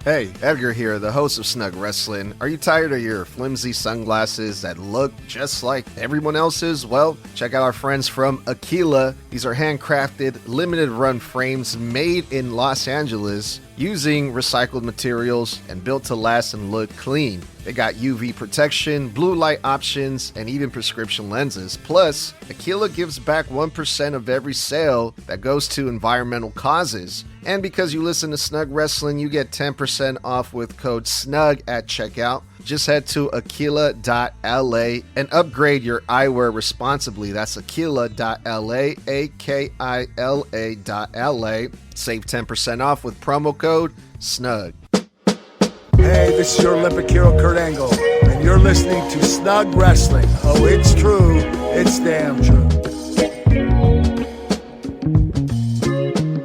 Hey, Edgar here, the host of Snug Wrestling. Are you tired of your flimsy sunglasses that look just like everyone else's? Well, check out our friends from Aquila. These are handcrafted, limited run frames made in Los Angeles using recycled materials and built to last and look clean. They got UV protection, blue light options, and even prescription lenses. Plus, Aquila gives back 1% of every sale that goes to environmental causes. And because you listen to Snug Wrestling, you get 10% off with code SNUG at checkout. Just head to aquila.la and upgrade your eyewear responsibly. That's aquila.la, A-K-I-L-A.la. Save 10% off with promo code SNUG. Hey, this is your Olympic hero, Kurt Angle, and you're listening to Snug Wrestling. Oh, it's true. It's damn true.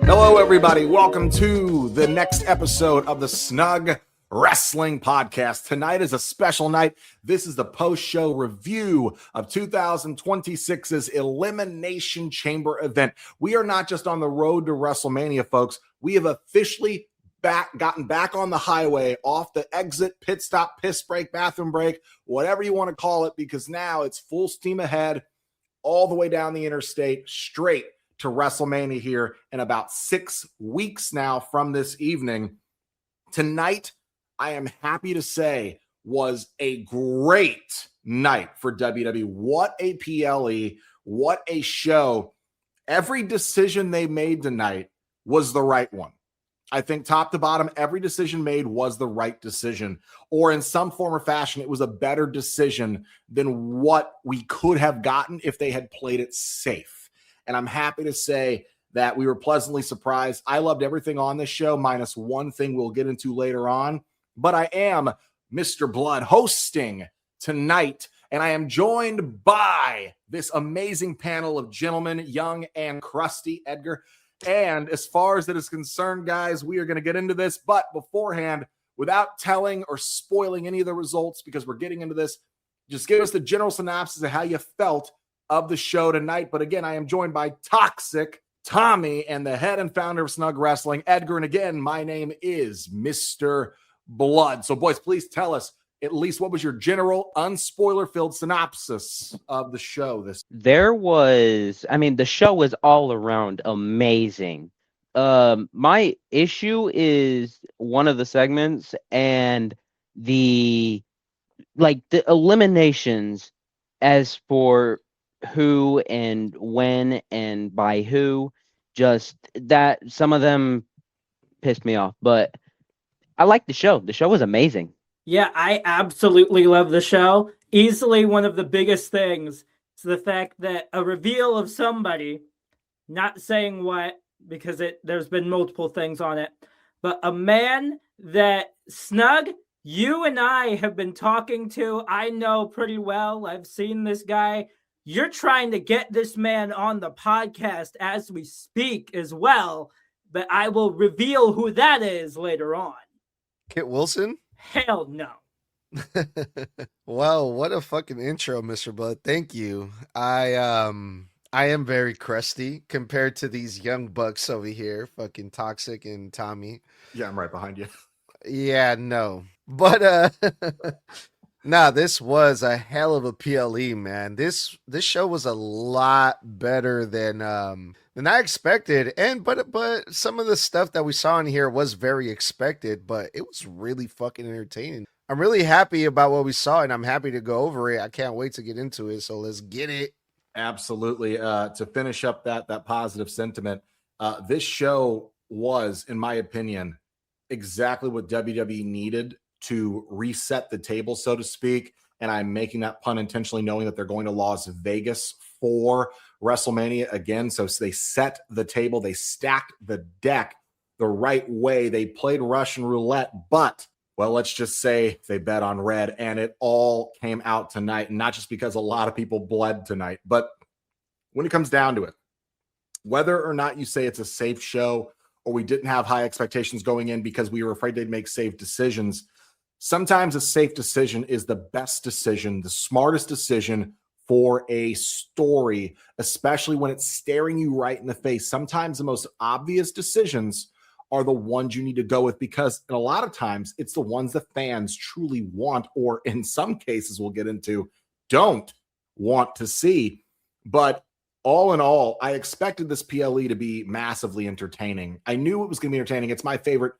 Hello, everybody. Welcome to the next episode of the Snug Wrestling Podcast. Tonight is a special night. This is the post-show review of 2026's Elimination Chamber event. We are not just on the road to WrestleMania, folks. We have officially gotten back on the highway, off the exit, pit stop, piss break, bathroom break, whatever you want to call it, because now it's full steam ahead all the way down the interstate, straight to WrestleMania here in about 6 weeks now from this evening. Tonight, I am happy to say, was a great night for WWE. What a PLE, what a show. Every decision they made tonight was the right one. I think top to bottom, every decision made was the right decision, or in some form or fashion, it was a better decision than what we could have gotten if they had played it safe. And I'm happy to say that we were pleasantly surprised. I loved everything on this show, minus one thing we'll get into later on. But I am Mr. Blood hosting tonight, and I am joined by this amazing panel of gentlemen, young and crusty. Edgar. And as far as that is concerned, guys, we are going to get into this. But beforehand, without telling or spoiling any of the results, because we're getting into this, just give us the general synopsis of how you felt of the show tonight. But again, I am joined by Toxic Tommy and the head and founder of Snug Wrestling, Edgar. And again, my name is Mr. Blood. So, boys, please tell us at least what was your general, unspoiler-filled synopsis of the show. The show was all around amazing. My issue is one of the segments and the eliminations as for who and when and by who, just that some of them pissed me off, but I liked the show. The show was amazing. Yeah, I absolutely love the show. Easily one of the biggest things is the fact that a reveal of somebody, not saying what, because there's been multiple things on it, but a man that Snug, you and I have been talking to, I know pretty well. I've seen this guy. You're trying to get this man on the podcast as we speak as well, but I will reveal who that is later on. Kit Wilson? Hell no. Wow, what a fucking intro, Mr. Blood. Thank you. I am very crusty compared to these young bucks over here, fucking Toxic and Tommy. Yeah, I'm right behind you. Yeah, no. But nah, this was a hell of a PLE, man. This show was a lot better than I expected. But some of the stuff that we saw in here was very expected, but it was really fucking entertaining. I'm really happy about what we saw, and I'm happy to go over it. I can't wait to get into it. So let's get it. Absolutely. To finish up that positive sentiment, this show was, in my opinion, exactly what WWE needed to reset the table, so to speak. And I'm making that pun intentionally, knowing that they're going to Las Vegas for WrestleMania again. So they set the table, they stacked the deck the right way. They played Russian roulette, but, well, let's just say they bet on red, and it all came out tonight. And not just because a lot of people bled tonight, but when it comes down to it, whether or not you say it's a safe show or we didn't have high expectations going in because we were afraid they'd make safe decisions, sometimes a safe decision is the best decision, the smartest decision for a story, especially when it's staring you right in the face. Sometimes the most obvious decisions are the ones you need to go with, because a lot of times it's the ones the fans truly want, or in some cases we'll get into, don't want to see. But all in all, I expected this PLE to be massively entertaining. I knew it was going to be entertaining. It's my favorite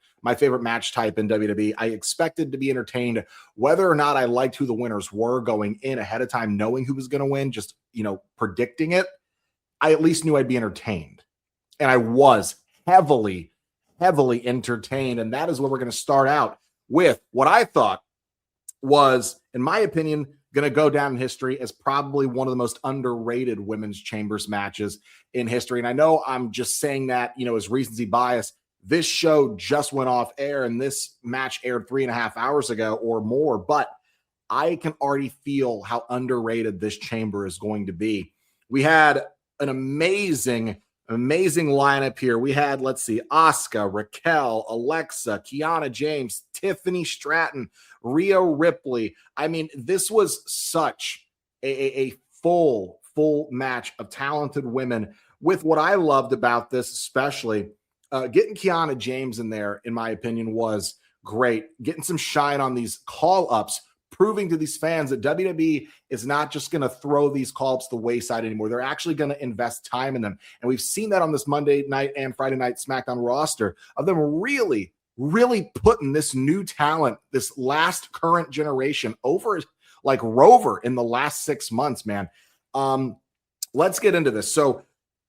match type in WWE. I expected to be entertained, whether or not I liked who the winners were going in ahead of time, knowing who was going to win, just, predicting it. I at least knew I'd be entertained. And I was heavily entertained. And that is where we're going to start out with what I thought was, in my opinion, going to go down in history as probably one of the most underrated women's chambers matches in history. And I know I'm just saying that, as recency bias. This show just went off air and this match aired 3.5 hours ago or more, but I can already feel how underrated this chamber is going to be. We had an amazing lineup here. We had, Asuka, Raquel, Alexa, Kiana James, Tiffany Stratton, Rhea Ripley. I mean, this was such a full match of talented women. With what I loved about this, especially getting Kiana James in there, in my opinion, was great. Getting some shine on these call-ups, proving to these fans that WWE is not just going to throw these call-ups to the wayside anymore. They're actually going to invest time in them. And we've seen that on this Monday night and Friday night SmackDown roster of them really putting this new talent, this last current generation over like Rover in the last 6 months, man. Let's get into this. So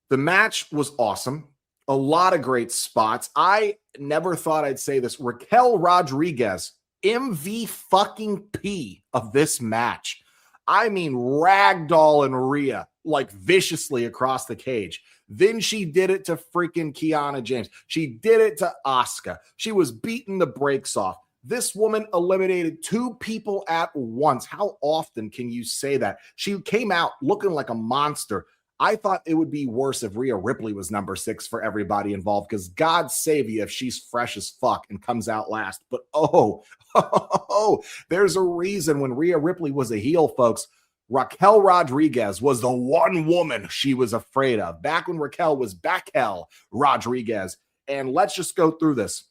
the match was awesome. A lot of great spots. I never thought I'd say this. Raquel Rodriguez, MVP of this match. I mean, ragdoll and Rhea like viciously across the cage. Then she did it to freaking Kiana James. She did it to Asuka. She was beating the brakes off. This woman eliminated 2 people at once. How often can you say that? She came out looking like a monster. I thought it would be worse if Rhea Ripley was number 6 for everybody involved, because God save you if she's fresh as fuck and comes out last. But there's a reason when Rhea Ripley was a heel, folks. Raquel Rodriguez was the one woman she was afraid of. Back when Raquel was Raquel Rodriguez. And let's just go through this.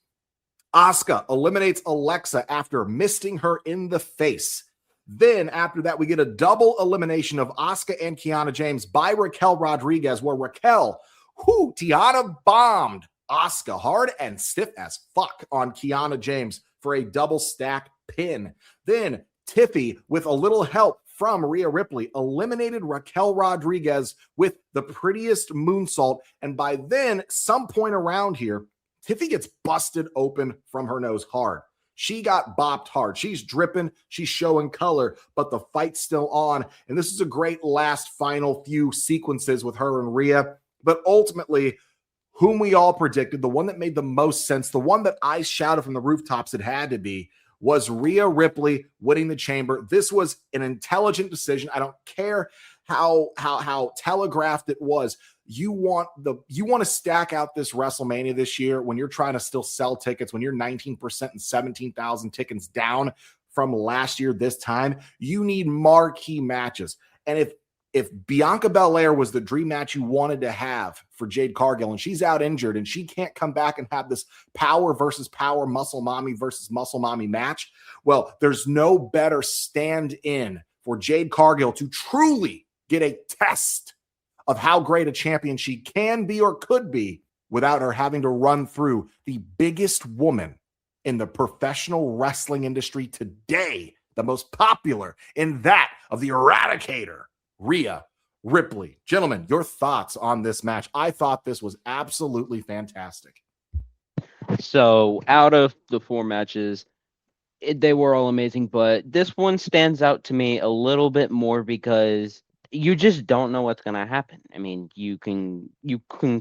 Asuka eliminates Alexa after misting her in the face. Then after that, we get a double elimination of Asuka and Kiana James by Raquel Rodriguez, where Raquel, Tiana bombed Asuka hard and stiff as fuck on Kiana James for a double stack pin. Then Tiffy, with a little help from Rhea Ripley, eliminated Raquel Rodriguez with the prettiest moonsault. And by then, some point around here, Tiffy gets busted open from her nose hard. She got bopped hard. She's dripping. She's showing color, but the fight's still on. And this is a great last final few sequences with her and Rhea. But ultimately, whom we all predicted, the one that made the most sense, the one that I shouted from the rooftops it had to be, was Rhea Ripley winning the chamber. This was an intelligent decision. I don't care how telegraphed it was. You want to stack out this WrestleMania this year when you're trying to still sell tickets, when you're 19% and 17,000 tickets down from last year this time. You need marquee matches. And if Bianca Belair was the dream match you wanted to have for Jade Cargill, and she's out injured and she can't come back and have this power versus power, muscle mommy versus muscle mommy match, well, there's no better stand-in for Jade Cargill to truly get a test of how great a champion she can be or could be without her having to run through the biggest woman in the professional wrestling industry today, the most popular in that of the Eradicator, Rhea Ripley. Gentlemen, your thoughts on this match? I thought this was absolutely fantastic. So out of the 4 matches, they were all amazing, but this one stands out to me a little bit more because you just don't know what's going to happen. I mean, you can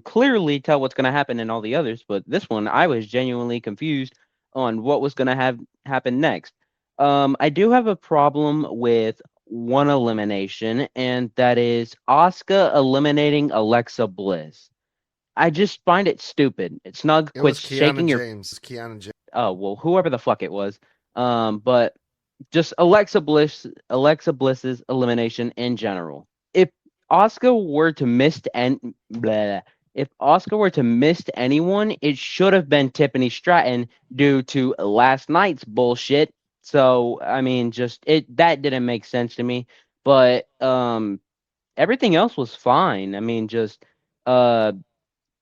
clearly tell what's going to happen in all the others, but this one, I was genuinely confused on what was going to happen next. I do have a problem with one elimination, and that is Asuka eliminating Alexa Bliss. I just find it stupid. Snug, quit shaking your... Kiana James. Oh, well, whoever the fuck it was. But just Alexa Bliss's elimination in general. If Asuka were to miss if Oscar were to miss anyone, it should have been Tiffany Stratton due to last night's bullshit. So I mean, just it that didn't make sense to me. But everything else was fine. I mean, just uh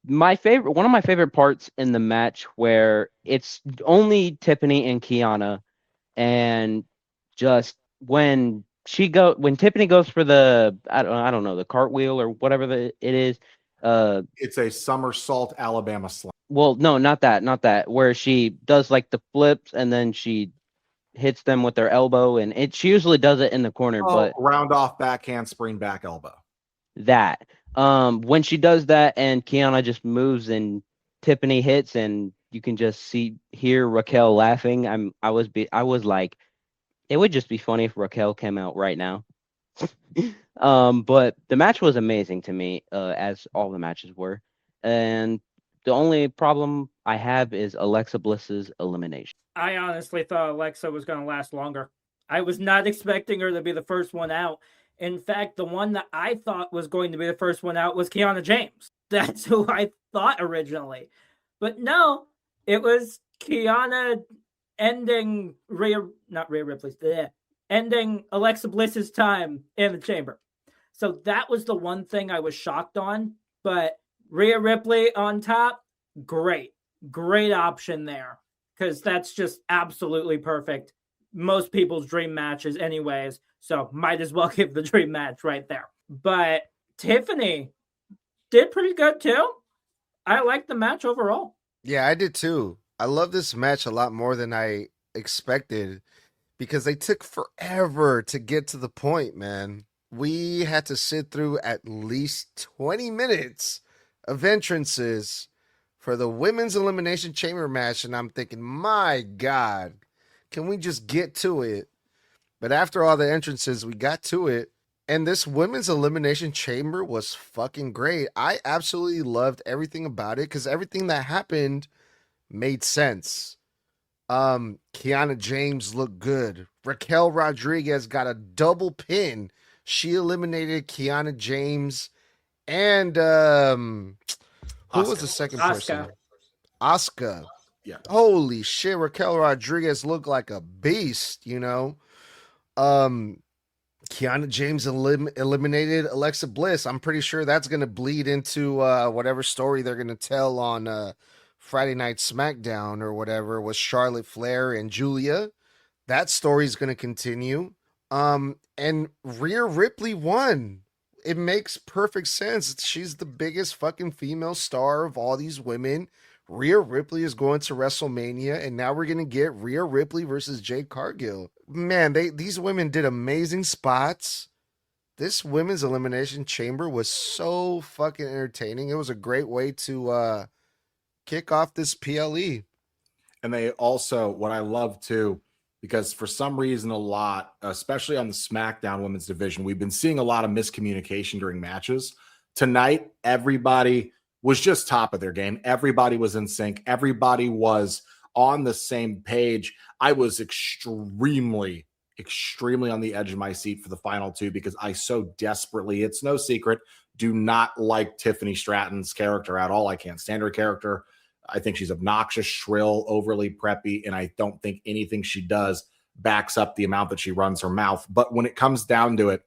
one of my favorite parts in the match where it's only Tiffany and Kiana, and just when Tiffany goes for the I don't know, the cartwheel or whatever it is. It's a somersault Alabama slam. Well, no, not that where she does like the flips and then she hits them with her elbow, and she usually does it in the corner, but Round off backhand spring back elbow. that when she does that and Kiana just moves and Tiffany hits, and you can just hear Raquel laughing. I was like, it would just be funny if Raquel came out right now. But the match was amazing to me, as all the matches were. And the only problem I have is Alexa Bliss's elimination. I honestly thought Alexa was going to last longer. I was not expecting her to be the first one out. In fact, the one that I thought was going to be the first one out was Kiana James. That's who I thought originally. But no, it was Kiana ending ending Alexa Bliss's time in the chamber. So that was the one thing I was shocked on. But Rhea Ripley on top, great option there, because that's just absolutely perfect. Most people's dream matches anyways, so might as well give the dream match right there. But Tiffany did pretty good too. I liked the match overall. Yeah, I did too. I love this match a lot more than I expected because they took forever to get to the point, man. We had to sit through at least 20 minutes of entrances for the Women's Elimination Chamber match, and I'm thinking, my God, can we just get to it? But after all the entrances, we got to it, and this Women's Elimination Chamber was fucking great. I absolutely loved everything about it because everything that happened made sense. Kiana James looked good. Raquel Rodriguez got a double pin. She eliminated Kiana James and who was the second person? Asuka. Yeah. Holy shit, Raquel Rodriguez looked like a beast, you know. Kiana James eliminated Alexa Bliss. I'm pretty sure that's going to bleed into whatever story they're going to tell on Friday Night SmackDown or whatever with Charlotte Flair and Julia. That story's going to continue. And Rhea Ripley won. It makes perfect sense. She's the biggest fucking female star of all these women. Rhea Ripley is going to WrestleMania, and now we're going to get Rhea Ripley versus Jade Cargill. Man, these women did amazing spots. This Women's Elimination Chamber was so fucking entertaining. It was a great way to kick off this PLE. And they also, what I love too, because for some reason a lot, especially on the SmackDown women's division, we've been seeing a lot of miscommunication during matches. Tonight, everybody was just top of their game. Everybody was in sync. Everybody was on the same page. I was extremely on the edge of my seat for the final two because I so desperately, it's no secret, do not like Tiffany Stratton's character at all. I can't stand her character. I think she's obnoxious, shrill, overly preppy, and I don't think anything she does backs up the amount that she runs her mouth. But when it comes down to it,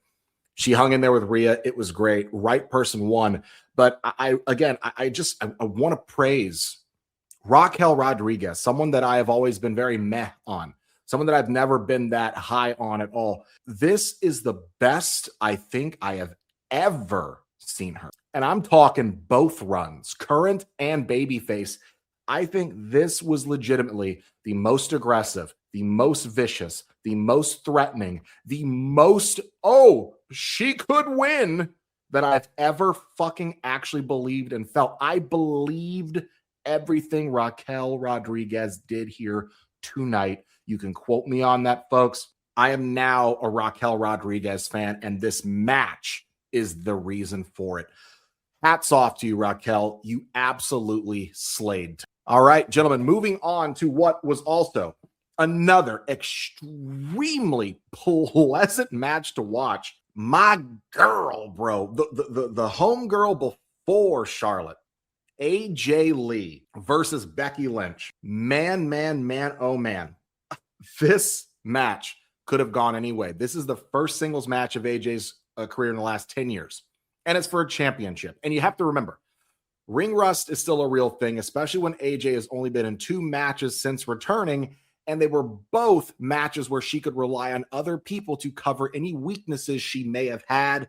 she hung in there with Rhea. It was great. Right person won. But I want to praise Raquel Rodriguez, someone that I have always been very meh on, someone that I've never been that high on at all. This is the best I think I have ever seen her. And I'm talking both runs, current and babyface. I think this was legitimately the most aggressive, the most vicious, the most threatening, the most, she could win that I've ever fucking actually believed and felt. I believed everything Raquel Rodriguez did here tonight. You can quote me on that, folks. I am now a Raquel Rodriguez fan, and this match is the reason for it. Hats off to you, Raquel. You absolutely slayed. All right, gentlemen, moving on to what was also another extremely pleasant match to watch. My girl, bro, the home girl before Charlotte, AJ Lee versus Becky Lynch. Man, oh man. This match could have gone any way. This is the first singles match of AJ's career in the last 10 years. And it's for a championship. And you have to remember, ring rust is still a real thing, especially when AJ has only been in 2 matches since returning. And they were both matches where she could rely on other people to cover any weaknesses she may have had,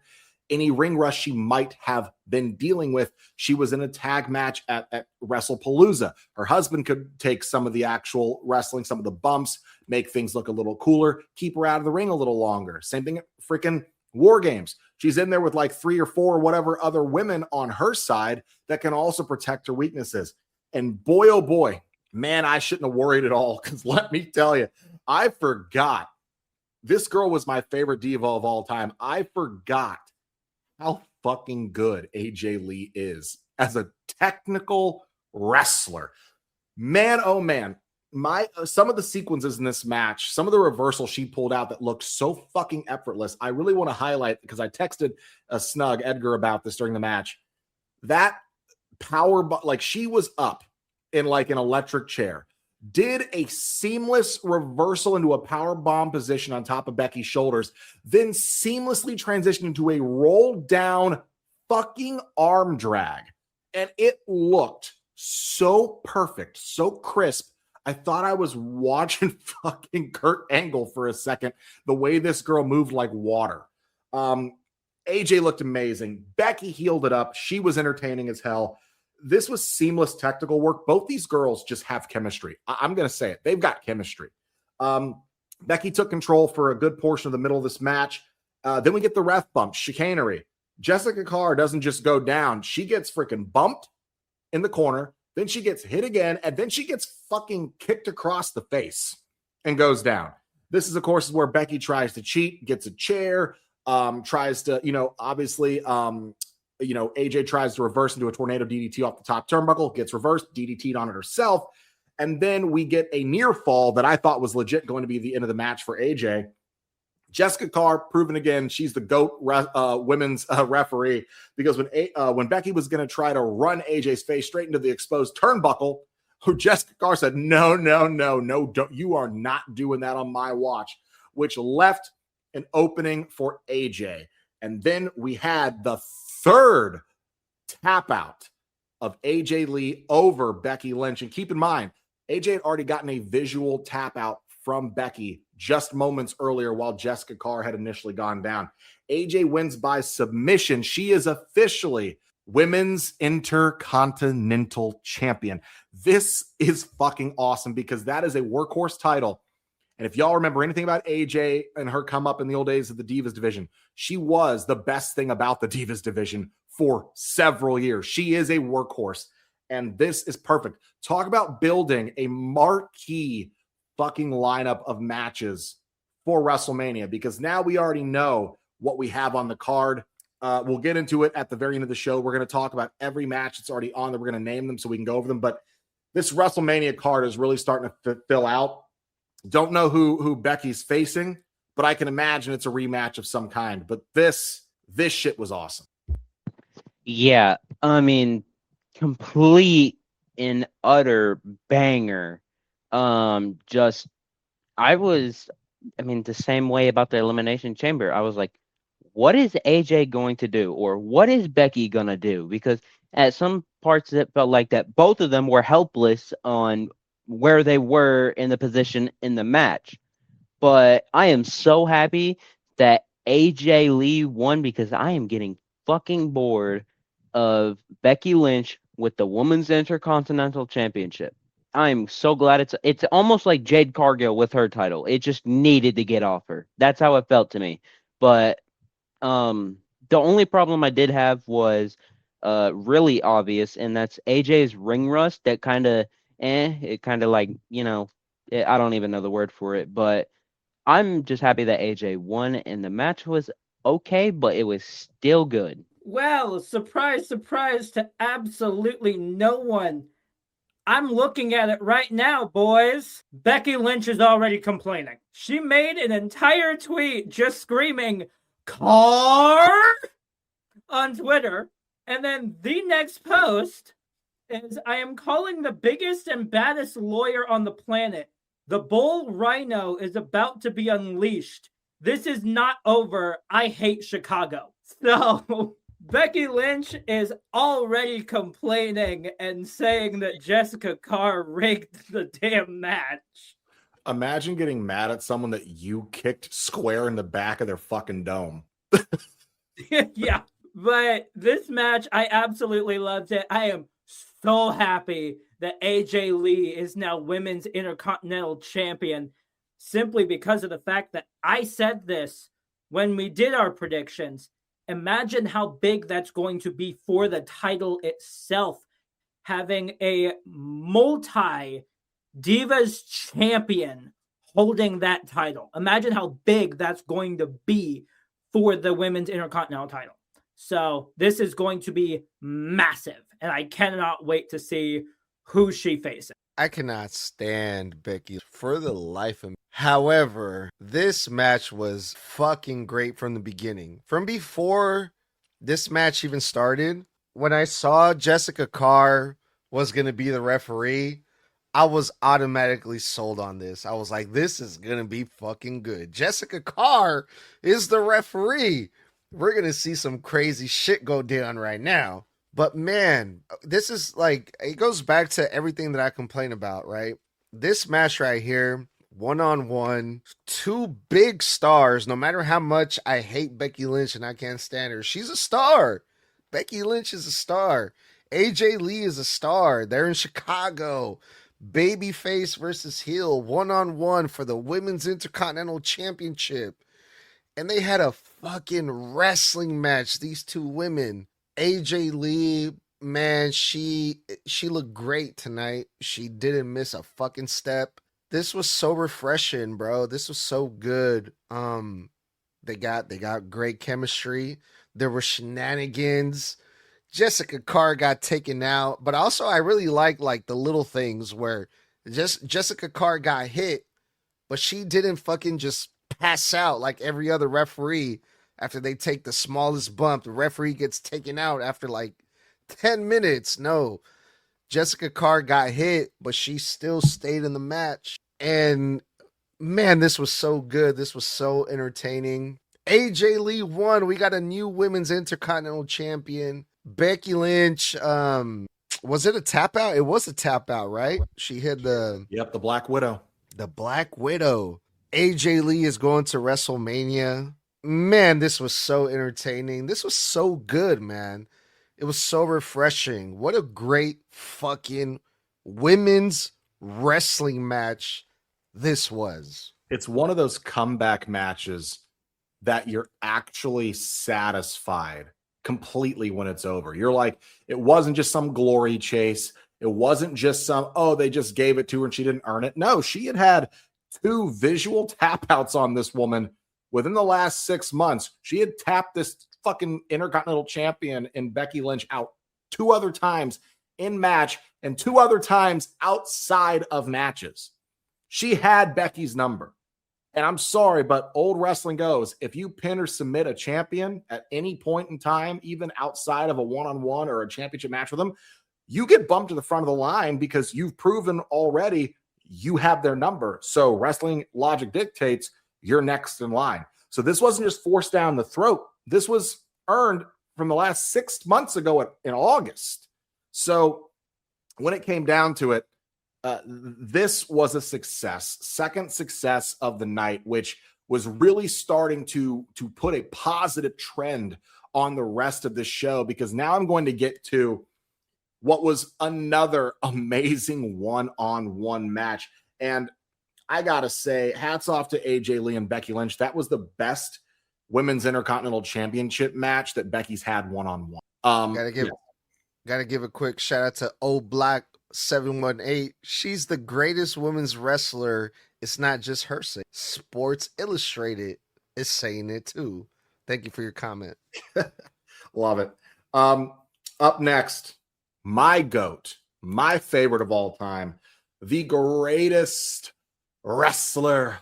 any ring rust she might have been dealing with. She was in a tag match at WrestlePalooza. Her husband could take some of the actual wrestling, some of the bumps, make things look a little cooler, keep her out of the ring a little longer. Same thing at freaking War Games. She's in there with like 3 or 4 or whatever other women on her side that can also protect her weaknesses. And boy, oh boy, man, I shouldn't have worried at all, because let me tell you, I forgot. This girl was my favorite diva of all time. I forgot how fucking good AJ Lee is as a technical wrestler. Man, oh man, some of the sequences in this match, some of the reversals she pulled out that looked so fucking effortless, I really want to highlight, because I texted Snug Edgar about this during the match. That power, like she was up in like an electric chair, did a seamless reversal into a power bomb position on top of Becky's shoulders, then seamlessly transitioned into a roll down fucking arm drag. And it looked so perfect, so crisp. I thought I was watching fucking Kurt Angle for a second, the way this girl moved like water. AJ looked amazing. Becky healed it up. She was entertaining as hell. This was seamless technical work. Both these girls just have chemistry. I'm going to say it. They've got chemistry. Becky took control for a good portion of the middle of this match. Then we get the ref bump, chicanery. Jessica Carr doesn't just go down. She gets freaking bumped in the corner. Then she gets hit again. And then she gets fucking kicked across the face and goes down. This is, of course, where Becky tries to cheat, gets a chair, tries to, obviously, AJ tries to reverse into a tornado DDT off the top turnbuckle, gets reversed, DDT'd on it herself. And then we get a near fall that I thought was legit going to be the end of the match for AJ. Jessica Carr, proven again, she's the GOAT women's referee, because when Becky was going to try to run AJ's face straight into the exposed turnbuckle, Jessica Carr said, no, don't, you are not doing that on my watch, which left an opening for AJ. And then we had the third tap out of AJ Lee over Becky Lynch. And keep in mind, AJ had already gotten a visual tap out from Becky just moments earlier while Jessica Carr had initially gone down. AJ wins by submission. She is officially Women's Intercontinental Champion. This is fucking awesome, because that is a workhorse title. And if y'all remember anything about AJ and her come up in the old days of the Divas division, she was the best thing about the Divas division for several years. She is a workhorse, and this is perfect. Talk about building a marquee fucking lineup of matches for WrestleMania, because now we already know what we have on the card. We'll get into it at the very end of the show. We're going to talk about every match that's already on there. We're going to name them so we can go over them. But this WrestleMania card is really starting to fill out. Don't know who Becky's facing, but I can imagine it's a rematch of some kind. But this shit was awesome. Yeah, I mean, complete and utter banger. The same way about the Elimination Chamber. I was like, what is AJ going to do? Or what is Becky going to do? Because at some parts it felt like that both of them were helpless on where they were in the position in the match. But I am so happy that AJ Lee won, because I am getting fucking bored of Becky Lynch with the Women's Intercontinental Championship. I'm so glad it's almost like Jade Cargill with her title. It just needed to get off her. That's how it felt to me. But the only problem I did have was really obvious, and that's AJ's ring rust. That kind of it kind of like, I don't even know the word for it, but I'm just happy that AJ won, and the match was okay, but it was still good. Well, surprise, surprise to absolutely no one. I'm looking at it right now, boys. Becky Lynch is already complaining. She made an entire tweet just screaming, "Car!" on Twitter. And then the next post is I am calling the biggest and baddest lawyer on the planet. The bull rhino is about to be unleashed. This is not over. I hate Chicago. So Becky Lynch is already complaining and saying that Jessica Carr rigged the damn match. Imagine getting mad at someone that you kicked square in the back of their fucking dome. Yeah, but this match, I absolutely loved it. I am so happy that AJ Lee is now Women's Intercontinental Champion simply because of the fact that I said this when we did our predictions. Imagine how big that's going to be for the title itself, having a multi Divas champion holding that title. Imagine how big that's going to be for the Women's Intercontinental title. So this is going to be massive, and I cannot wait to see who she faces. I cannot stand Becky for the life of me. However, this match was fucking great from the beginning. From before this match even started, when I saw Jessica Carr was going to be the referee, I was automatically sold on this. I was like, this is going to be fucking good. Jessica Carr is the referee. We're going to see some crazy shit go down right now. But man, this is like, it goes back to everything that I complain about, right? This match right here, one-on-one, two big stars. No matter how much I hate Becky Lynch and I can't stand her, she's a star. Becky Lynch is a star. AJ Lee is a star. They're in Chicago. Babyface versus heel, one-on-one for the Women's Intercontinental Championship. And they had a fucking wrestling match, these two women. AJ Lee, man, she looked great tonight. She didn't miss a fucking step. This was so refreshing, bro. This was so good. They got great chemistry. There were shenanigans. Jessica Carr got taken out, but also I really like the little things where Jessica Carr got hit, but she didn't fucking just pass out like every other referee. After they take the smallest bump, the referee gets taken out after like 10 minutes. No, Jessica Carr got hit, but she still stayed in the match. And man, this was so good. This was so entertaining. AJ Lee won. We got a new Women's Intercontinental Champion. Becky Lynch, was it a tap out? It was a tap out, right? She hit the Black Widow. The Black Widow. AJ Lee is going to WrestleMania. Man, this was so entertaining. This was so good, man. It was so refreshing. What a great fucking women's wrestling match this was. It's one of those comeback matches that you're actually satisfied completely when it's over. You're like, it wasn't just some glory chase. It wasn't just some, they just gave it to her and she didn't earn it. No, she had two visual tap outs on this woman within the last 6 months. She had tapped this fucking Intercontinental Champion in Becky Lynch out 2 other times in match and 2 other times outside of matches. She had Becky's number. And I'm sorry, but old wrestling goes, if you pin or submit a champion at any point in time, even outside of a one-on-one or a championship match with them, you get bumped to the front of the line because you've proven already you have their number. So wrestling logic dictates you're next in line. So this wasn't just forced down the throat. This was earned from the last 6 months ago in August. So when it came down to it, this was a success, second success of the night, which was really starting to put a positive trend on the rest of the show, because now I'm going to get to what was another amazing one-on-one match. And I got to say, hats off to AJ Lee and Becky Lynch. That was the best Women's Intercontinental Championship match that Becky's had one-on-one. Gotta give a quick shout out to Old Black 718. She's the greatest women's wrestler. It's not just her saying. Sports Illustrated is saying it too. Thank you for your comment. Love it. Up next, my GOAT, my favorite of all time, the greatest wrestler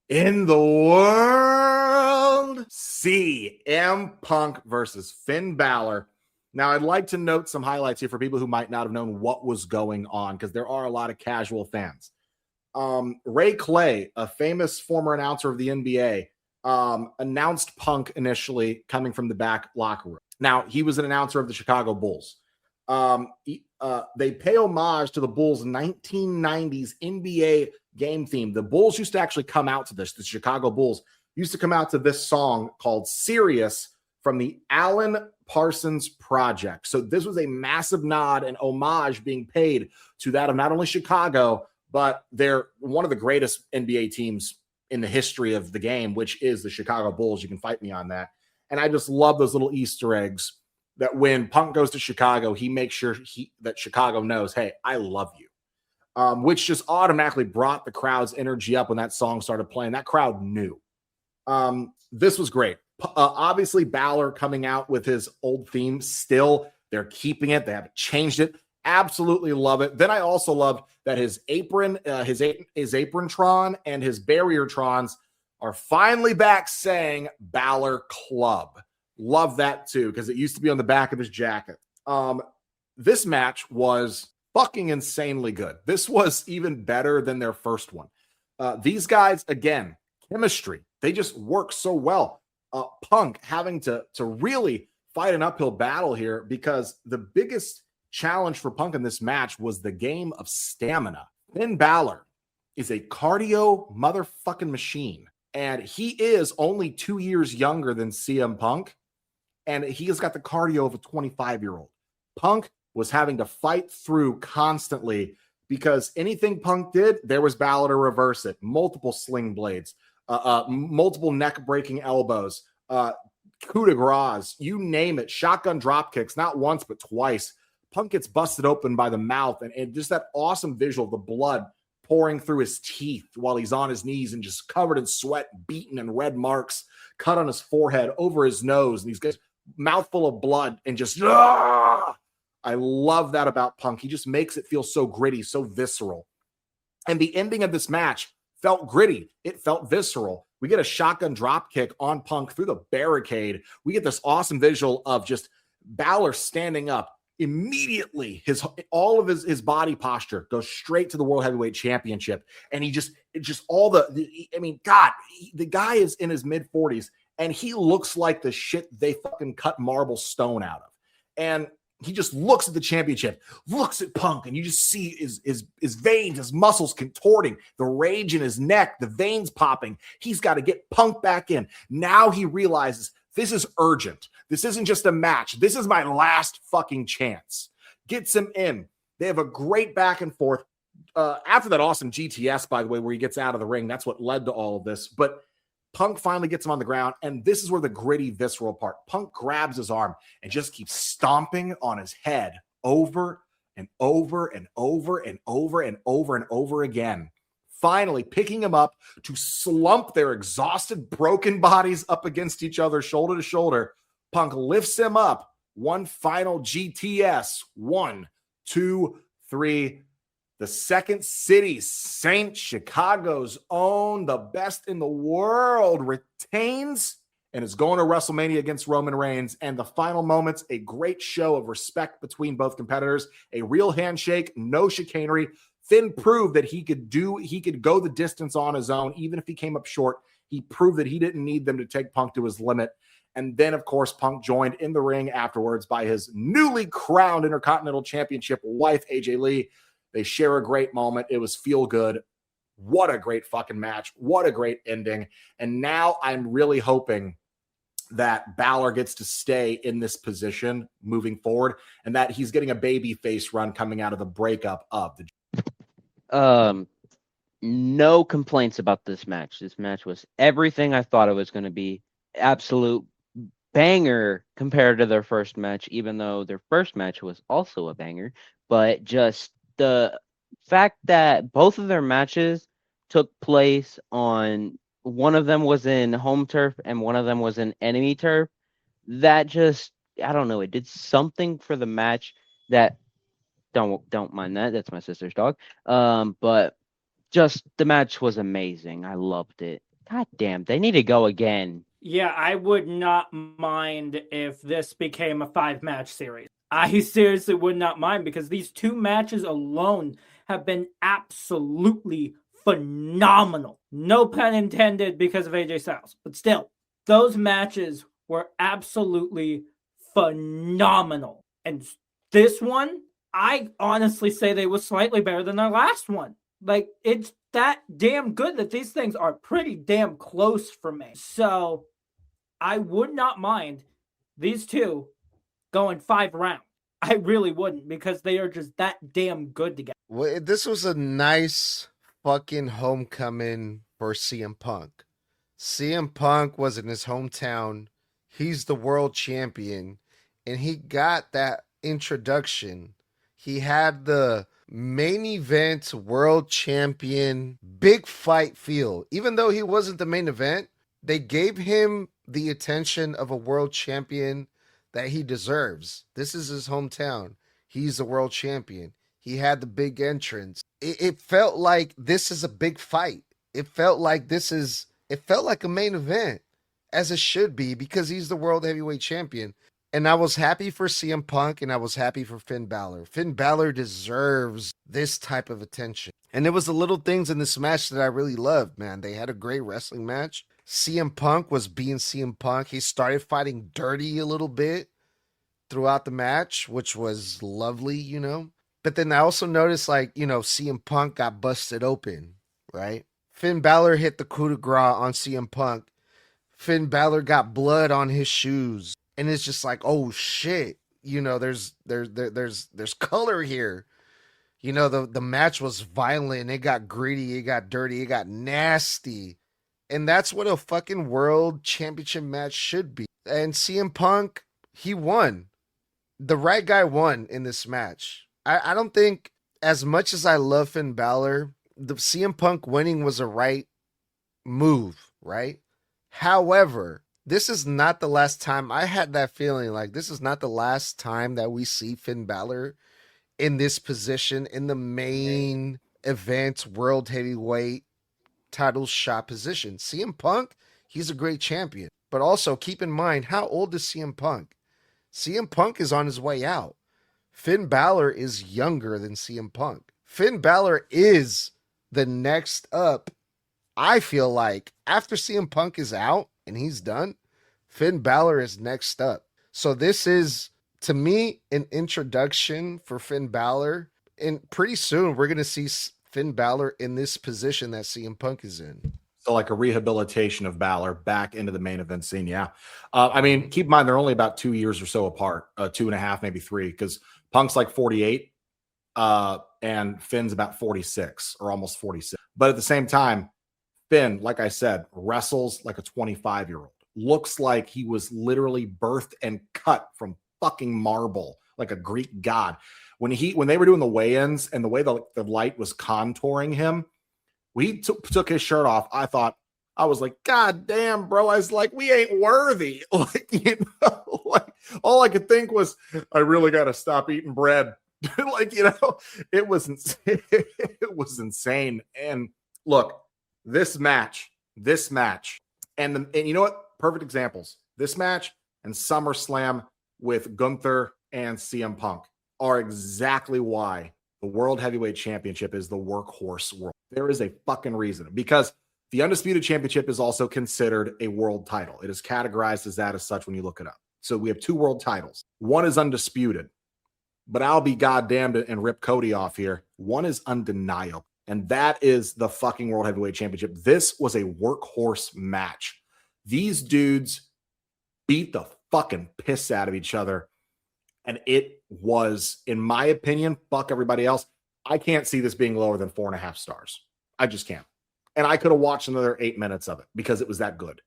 in the world, CM Punk versus Finn Balor Now, I'd like to note some highlights here for people who might not have known what was going on, because there are a lot of casual fans. Ray Clay, a famous former announcer of the NBA, announced Punk initially coming from the back locker room. Now, he was an announcer of the Chicago Bulls. They pay homage to the Bulls' 1990s NBA game theme. The Bulls used to actually come out to this. The Chicago Bulls used to come out to this song called Sirius from the Alan Parsons Project. So this was a massive nod and homage being paid to that of not only Chicago, but they're one of the greatest NBA teams in the history of the game, which is the Chicago Bulls. You can fight me on that. And I just love those little Easter eggs that when Punk goes to Chicago, he makes sure that Chicago knows, hey, I love you, which just automatically brought the crowd's energy up when that song started playing. That crowd knew. This was great. Obviously, Balor coming out with his old theme still. They're keeping it. They haven't changed it. Absolutely love it. Then I also love that his apron, his apron-tron and his barrier-trons are finally back saying Balor Club. Love that too, because it used to be on the back of his jacket. This match was fucking insanely good. This was even better than their first one. These guys, again, chemistry. They just work so well. Punk having to really fight an uphill battle here, because the biggest challenge for Punk in this match was the game of stamina. Finn Balor is a cardio motherfucking machine, and he is only 2 years younger than CM Punk, and he has got the cardio of a 25-year-old. Punk was having to fight through constantly, because anything Punk did, there was Balor to reverse it. Multiple sling blades, multiple neck-breaking elbows, coup de grace, you name it, shotgun drop kicks, not once but twice. Punk gets busted open by the mouth, and just that awesome visual of the blood pouring through his teeth while he's on his knees and just covered in sweat, beaten, and red marks cut on his forehead, over his nose, and he's got mouthful of blood, and just I love that about Punk. He just makes it feel so gritty, so visceral. And the ending of this match felt gritty. It felt visceral. We get a shotgun drop kick on Punk through the barricade. We get this awesome visual of just Balor standing up. Immediately, all of his body posture goes straight to the World Heavyweight Championship. And he just the guy is in his mid-40s, and he looks like the shit they fucking cut marble stone out of. And he just looks at the championship, looks at Punk, and you just see his veins, his muscles contorting, the rage in his neck, the veins popping. He's got to get Punk back in. Now he realizes this is urgent. This isn't just a match. This is my last fucking chance. Gets him in. They have a great back and forth. After that awesome GTS, by the way, where he gets out of the ring, that's what led to all of this. But Punk finally gets him on the ground, and this is where the gritty, visceral part. Punk grabs his arm and just keeps stomping on his head over and over and over and over and over and over again. Finally picking him up to slump their exhausted, broken bodies up against each other, shoulder to shoulder. Punk lifts him up. One final GTS. 1, 2, 3. The Second City Saint, Chicago's own, the best in the world, retains and is going to WrestleMania against Roman Reigns. And the final moments, a great show of respect between both competitors, a real handshake, no chicanery. Finn proved that he could go the distance on his own, even if he came up short. He proved that he didn't need them to take Punk to his limit. And then, of course, Punk joined in the ring afterwards by his newly crowned Intercontinental Championship wife, AJ Lee. They share a great moment. It was feel good. What a great fucking match. What a great ending. And now I'm really hoping that Balor gets to stay in this position moving forward, and that he's getting a baby face run coming out of the breakup of the. No complaints about this match. This match was everything I thought it was going to be. Absolute banger compared to their first match, even though their first match was also a banger. But just the fact that both of their matches took place on, one of them was in home turf and one of them was in enemy turf, that just, I don't know, it did something for the match that, don't mind that, that's my sister's dog. But just the match was amazing. I loved it. God damn, they need to go again. Yeah, I would not mind if this became a 5-match series. I seriously would not mind because these 2 matches alone have been absolutely phenomenal. No pun intended because of AJ Styles, but still, those matches were absolutely phenomenal. And this one, I honestly say they were slightly better than their last one. Like, it's that damn good that these things are pretty damn close for me. So, I would not mind these 2 going 5 rounds. I really wouldn't because they are just that damn good together. Well, this was a nice fucking homecoming for CM Punk. CM Punk was in his hometown. He's the world champion, and he got that introduction. He had the main event world champion big fight feel. Even though he wasn't the main event, they gave him the attention of a world champion that he deserves. This is his hometown. He's the world champion. He had the big entrance. It felt like this is a big fight. It felt like a main event, as it should be, because he's the world heavyweight champion. And I was happy for CM Punk, and I was happy for Finn Balor. Finn Balor deserves this type of attention. And there was the little things in this match that I really loved, man. They had a great wrestling match. CM Punk was being CM Punk. He started fighting dirty a little bit throughout the match, which was lovely, you know. But then I also noticed, like, you know, CM Punk got busted open, right? Finn Balor hit the coup de grace on CM Punk. Finn Balor got blood on his shoes. And it's just like, oh shit, you know, there's color here. You know, the match was violent. It got gritty. It got dirty. It got nasty. And that's what a fucking world championship match should be. And CM Punk, he won. The right guy won in this match. I don't think, as much as I love Finn Balor, the CM Punk winning was a right move, right? However, this is not the last time. I had that feeling like this is not the last time that we see Finn Balor in this position in the main event world heavyweight title shot position. CM Punk, he's a great champion. But also keep in mind, how old is CM Punk? CM Punk is on his way out. Finn Balor is younger than CM Punk. Finn Balor is the next up. I feel like after CM Punk is out and he's done, Finn Balor is next up. So this is, to me, an introduction for Finn Balor. And pretty soon we're going to see Finn Balor in this position that CM Punk is in. So like a rehabilitation of Balor back into the main event scene. Yeah. I mean, keep in mind, they're only about 2 years or so apart, 2.5, maybe 3, because Punk's like 48 and Finn's about 46 or almost 46. But at the same time, Finn, like I said, wrestles like a 25-year-old. Looks like he was literally birthed and cut from fucking marble, like a Greek god. When they were doing the weigh-ins and the way the light was contouring him, we took his shirt off. I was like, God damn, bro. I was like, we ain't worthy. Like, you know, like all I could think was, I really got to stop eating bread. Like, you know, it was insane. It was insane. And look, this match, and you know what? Perfect examples. This match and SummerSlam with Gunther and CM Punk are exactly why the World Heavyweight Championship is the workhorse world. There is a fucking reason, because the Undisputed Championship is also considered a world title. It is categorized as that as such when you look it up. So we have 2 world titles. One is undisputed, but I'll be goddamned and rip Cody off here. One is undeniable, and that is the fucking World Heavyweight Championship. This was a workhorse match. These dudes beat the fucking piss out of each other. And it was, in my opinion, fuck everybody else, I can't see this being lower than 4.5 stars. I just can't. And I could have watched another 8 minutes of it because it was that good.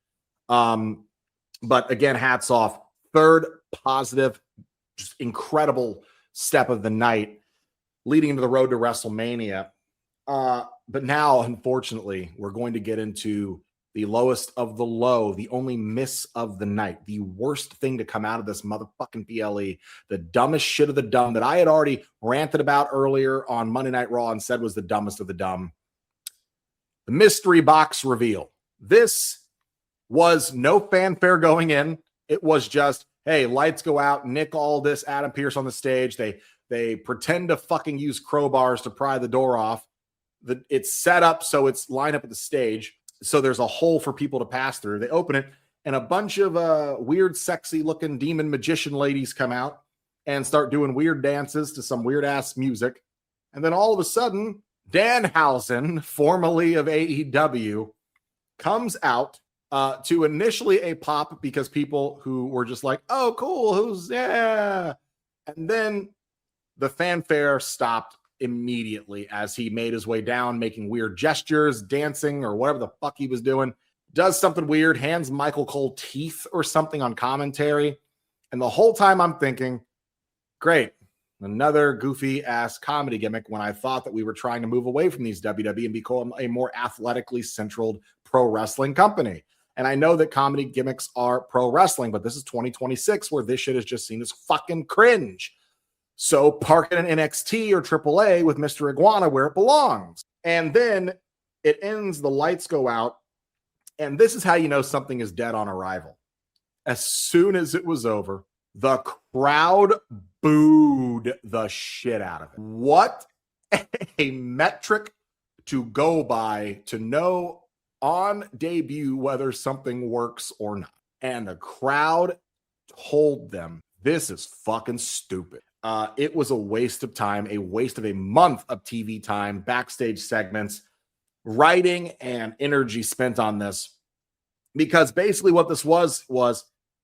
But again, hats off. Third positive, just incredible step of the night leading into the road to WrestleMania. But now, unfortunately, we're going to get into the lowest of the low, the only miss of the night, the worst thing to come out of this motherfucking PLE, the dumbest shit of the dumb that I had already ranted about earlier on Monday Night Raw and said was the dumbest of the dumb. The mystery box reveal. This was no fanfare going in. It was just, hey, lights go out, Nick Aldis, Adam Pearce on the stage. They pretend to fucking use crowbars to pry the door off. It's set up so it's lined up at the stage. So there's a hole for people to pass through. They open it, and a bunch of weird, sexy-looking demon magician ladies come out and start doing weird dances to some weird-ass music. And then all of a sudden, Danhausen, formerly of AEW, comes out to initially a pop because people who were just like, oh, cool, yeah. And then the fanfare stopped immediately as he made his way down, making weird gestures, dancing, or whatever the fuck he was doing. Does something weird, hands Michael Cole teeth or something on commentary. And the whole time I'm thinking, great, another goofy ass comedy gimmick when I thought that we were trying to move away from these WWE and become a more athletically centered pro wrestling company. And I know that comedy gimmicks are pro wrestling, but this is 2026 where this shit is just seen as fucking cringe. So park it in NXT or AAA with Mr. Iguana where it belongs. And then it ends, the lights go out, and this is how you know something is dead on arrival. As soon as it was over, the crowd booed the shit out of it. What a metric to go by to know on debut whether something works or not. And the crowd told them, this is fucking stupid. It was a waste of time, a waste of a month of TV time, backstage segments, writing, and energy spent on this. Because basically what this was,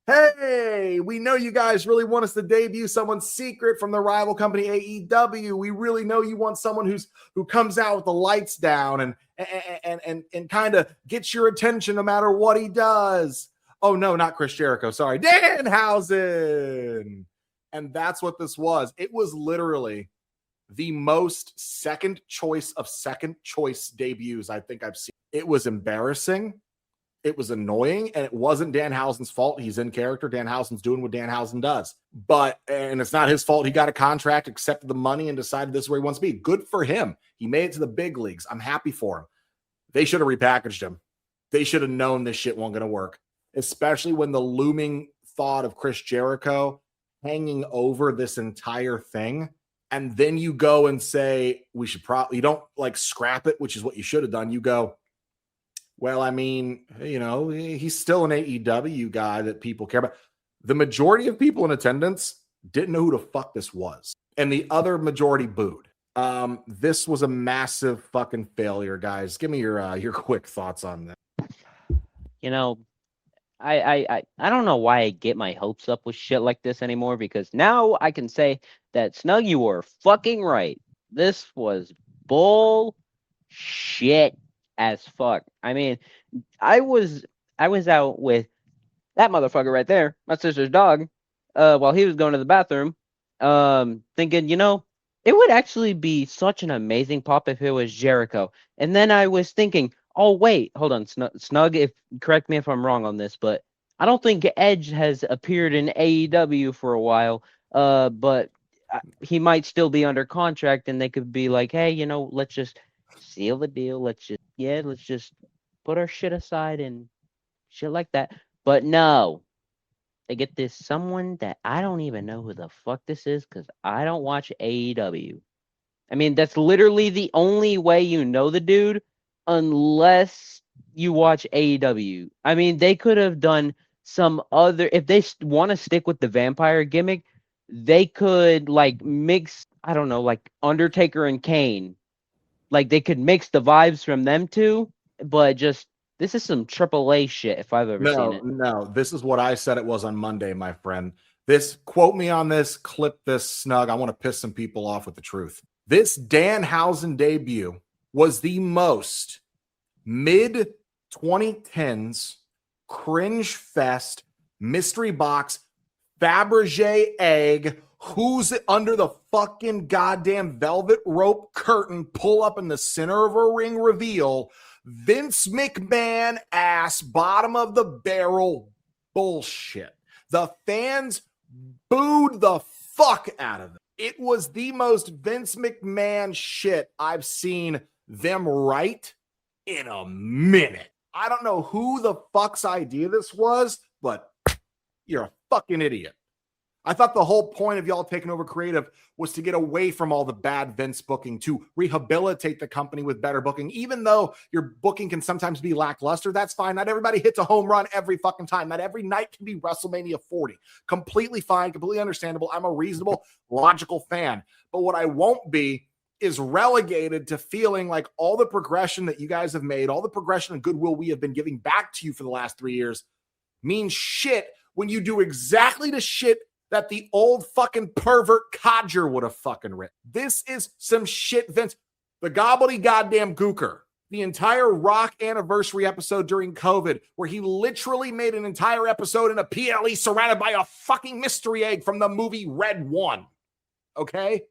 hey, we know you guys really want us to debut someone secret from the rival company AEW. We really know you want someone who comes out with the lights down and kind of gets your attention no matter what he does. Oh no, not Chris Jericho. Sorry, Danhausen. And that's what this was. It was literally the most second choice debuts I think I've seen. It was embarrassing. It was annoying, and it wasn't Danhausen's fault. He's in character. Danhausen's doing what Danhausen does. And it's not his fault. He got a contract, accepted the money, and decided this is where he wants to be. Good for him. He made it to the big leagues. I'm happy for him. They should have repackaged him. They should have known this shit wasn't going to work, especially when the looming thought of Chris Jericho hanging over this entire thing. And then you go and say, we should probably, you don't like scrap it, which is what you should have done. You go, well, I mean, you know, he's still an AEW guy that people care about. The majority of people in attendance didn't know who the fuck this was. And the other majority booed. This was a massive fucking failure, guys. Give me your quick thoughts on that. You know, I don't know why I get my hopes up with shit like this anymore, because now I can say that Snug, you were fucking right. This was bull shit as fuck. I mean, I was out with that motherfucker right there, my sister's dog, while he was going to the bathroom, thinking, you know, it would actually be such an amazing pop if it was Jericho. And then I was thinking, oh wait, hold on, Snug, if correct me if I'm wrong on this, but I don't think Edge has appeared in AEW for a while, but he might still be under contract, and they could be like, hey, you know, let's just seal the deal. Let's just put our shit aside and shit like that. But no, they get this someone that I don't even know who the fuck this is, because I don't watch AEW. I mean, that's literally the only way you know the dude, unless you watch AEW. I mean, they could have done some other, if they want to stick with the vampire gimmick, they could like mix, I don't know, like Undertaker and Kane. Like they could mix the vibes from them two, but just, this is some AAA shit if I've ever seen it. No, this is what I said it was on Monday, my friend. This, quote me on this, clip this, Snug. I want to piss some people off with the truth. This Danhausen debut was the most mid-2010s cringe fest, mystery box, Fabergé egg, who's under the fucking goddamn velvet rope curtain, pull up in the center of a ring reveal, Vince McMahon ass, bottom of the barrel bullshit. The fans booed the fuck out of it. It was the most Vince McMahon shit I've seen them write in a minute. I don't know who the fuck's idea this was, but you're a fucking idiot. I thought the whole point of y'all taking over creative was to get away from all the bad Vince booking, to rehabilitate the company with better booking. Even though your booking can sometimes be lackluster, that's fine. Not everybody hits a home run every fucking time. Not every night can be WrestleMania 40. Completely fine, completely understandable. I'm a reasonable, logical fan. But what I won't be is relegated to feeling like all the progression that you guys have made, all the progression and goodwill we have been giving back to you for the last 3 years means shit when you do exactly the shit that the old fucking pervert codger would have fucking written. This is some shit, Vince. The gobbledy goddamn gooker. The entire Rock anniversary episode during COVID, where he literally made an entire episode in a PLE surrounded by a fucking mystery egg from the movie Red One. Okay?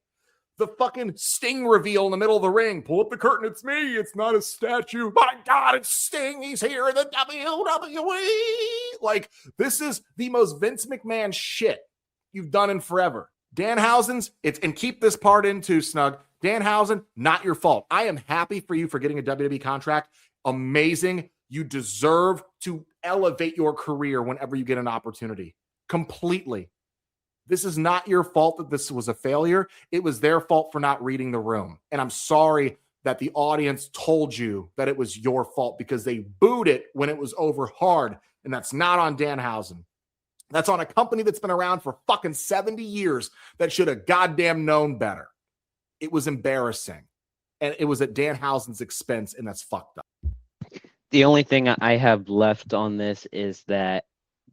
The fucking Sting reveal in the middle of the ring. Pull up the curtain. It's me. It's not a statue. My God, it's Sting. He's here in the WWE. Like, this is the most Vince McMahon shit you've done in forever. Danhausen's, and keep this part in too, Snug. Danhausen, not your fault. I am happy for you for getting a WWE contract. Amazing. You deserve to elevate your career whenever you get an opportunity. Completely. This is not your fault that this was a failure. It was their fault for not reading the room. And I'm sorry that the audience told you that it was your fault because they booed it when it was over hard. And that's not on Danhausen. That's on a company that's been around for fucking 70 years that should have goddamn known better. It was embarrassing. And it was at Danhausen's expense, and that's fucked up. The only thing I have left on this is that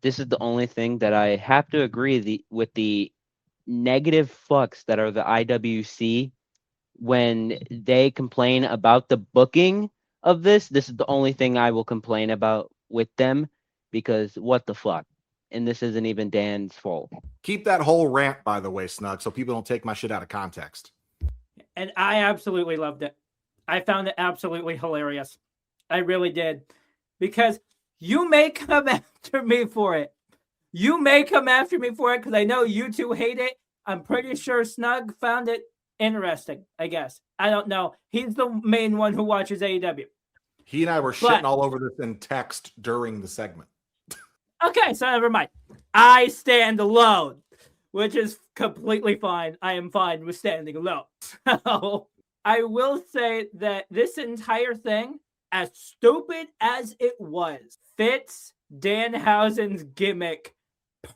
this is the only thing that I have to agree with the negative fucks that are the IWC when they complain about the booking of this. This is the only thing I will complain about with them because what the fuck? And this isn't even Dan's fault. Keep that whole rant, by the way, Snug, so people don't take my shit out of context. And I absolutely loved it. I found it absolutely hilarious. I really did. Because you may come after me for it. You may come after me for it because I know you two hate it. I'm pretty sure Snug found it interesting, I guess. I don't know. He's the main one who watches AEW. He and I were shitting all over this in text during the segment. Okay, so never mind. I stand alone, which is completely fine. I am fine with standing alone. So I will say that this entire thing, as stupid as it was, fits Danhausen's gimmick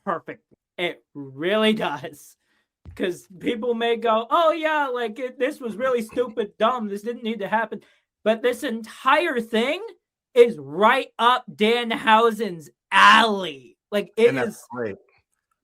perfectly. It really does. Because people may go, oh yeah, like this was really stupid, dumb. This didn't need to happen. But this entire thing is right up Danhausen's alley. Like it is great.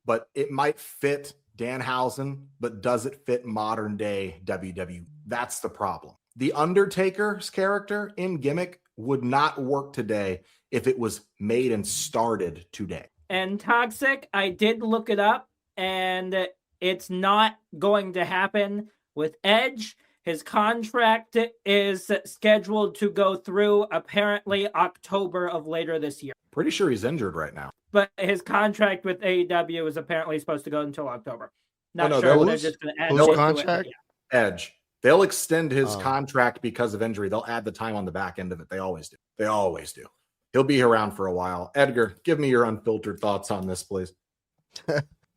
But it might fit Danhausen, but does it fit modern day WWE? That's the problem. The Undertaker's character in gimmick would not work today if it was made and started today. And Toxic, I did look it up, and it's not going to happen with Edge. His contract is scheduled to go through apparently October of later this year. Pretty sure he's injured right now. But his contract with AEW is apparently supposed to go until October. Not no, sure if they're just going to add whose contract? Edge. They'll extend his contract because of injury. They'll add the time on the back end of it. They always do. They always do. He'll be around for a while. Edgar, give me your unfiltered thoughts on this, please.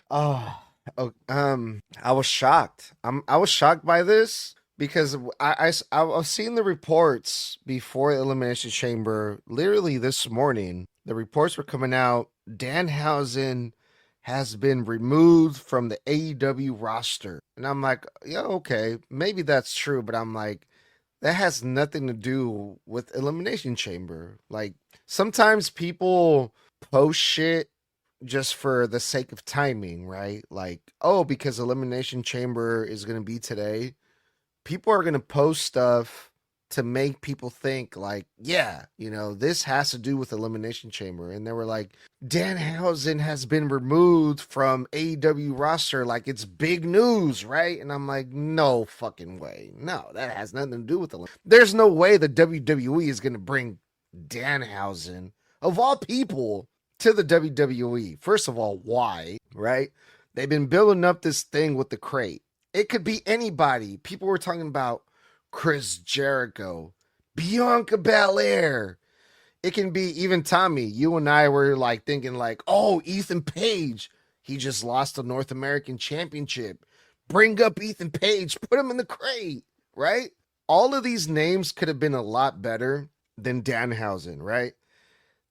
I was shocked. I was shocked by this because I was seeing the reports before Elimination Chamber. Literally this morning, the reports were coming out. Danhausen has been removed from the AEW roster, and I'm like, yeah, okay, maybe that's true, but I'm like, that has nothing to do with Elimination Chamber. Like, sometimes people post shit just for the sake of timing, right? Like, oh, because Elimination Chamber is going to be today, people are going to post stuff to make people think like, yeah, you know, this has to do with Elimination Chamber. And they were like, Danhausen has been removed from AEW roster. Like, it's big news, right? And I'm like, no fucking way. No, that has nothing to do with it. There's no way the WWE is going to bring Danhausen, of all people, to the WWE. First of all, why, right? They've been building up this thing with the crate. It could be anybody. People were talking about Chris Jericho, Bianca Belair. It can be even Tommy. You and I were like thinking like, oh, Ethan Page. He just lost the North American Championship. Bring up Ethan Page. Put him in the crate, right? All of these names could have been a lot better than Danhausen, right?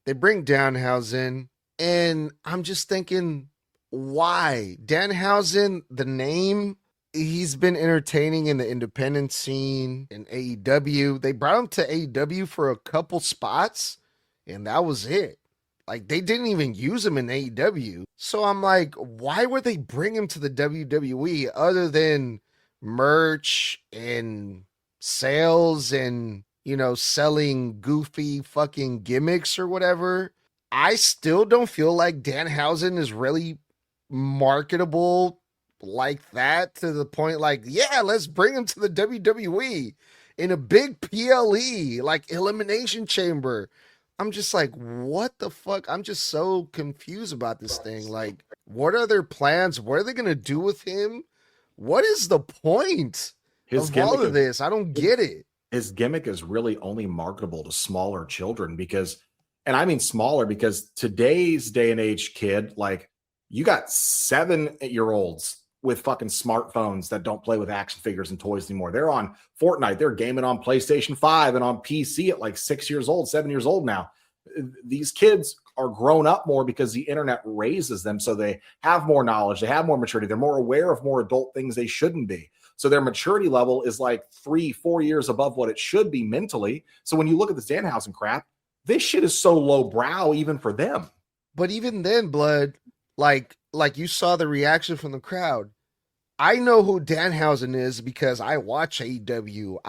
They bring Danhausen, and I'm just thinking, why? Danhausen, the name, he's been entertaining in the independent scene in AEW. They brought him to AEW for a couple spots, and that was it. Like, they didn't even use him in AEW. So I'm like, why would they bring him to the WWE other than merch and sales and, selling goofy fucking gimmicks or whatever? I still don't feel like Danhausen is really marketable like that to the point like, yeah, let's bring him to the WWE in a big PLE, like Elimination Chamber. I'm just like, what the fuck? I'm just so confused about this thing. Like, what are their plans? What are they going to do with him? What is the point of all of this? I don't get it. His gimmick is really only marketable to smaller children because, and I mean smaller because today's day and age kid, like you got 7-year-olds with fucking smartphones that don't play with action figures and toys anymore. They're on Fortnite. They're gaming on PlayStation 5 and on PC at like 6 years old, 7 years old now. These kids are grown up more because the internet raises them. So they have more knowledge. They have more maturity. They're more aware of more adult things they shouldn't be. So their maturity level is like 3-4 years above what it should be mentally. So when you look at this Danhausen crap, this shit is so lowbrow even for them. But even then, Blood, like you saw the reaction from the crowd. I know who Danhausen is because I watch AEW.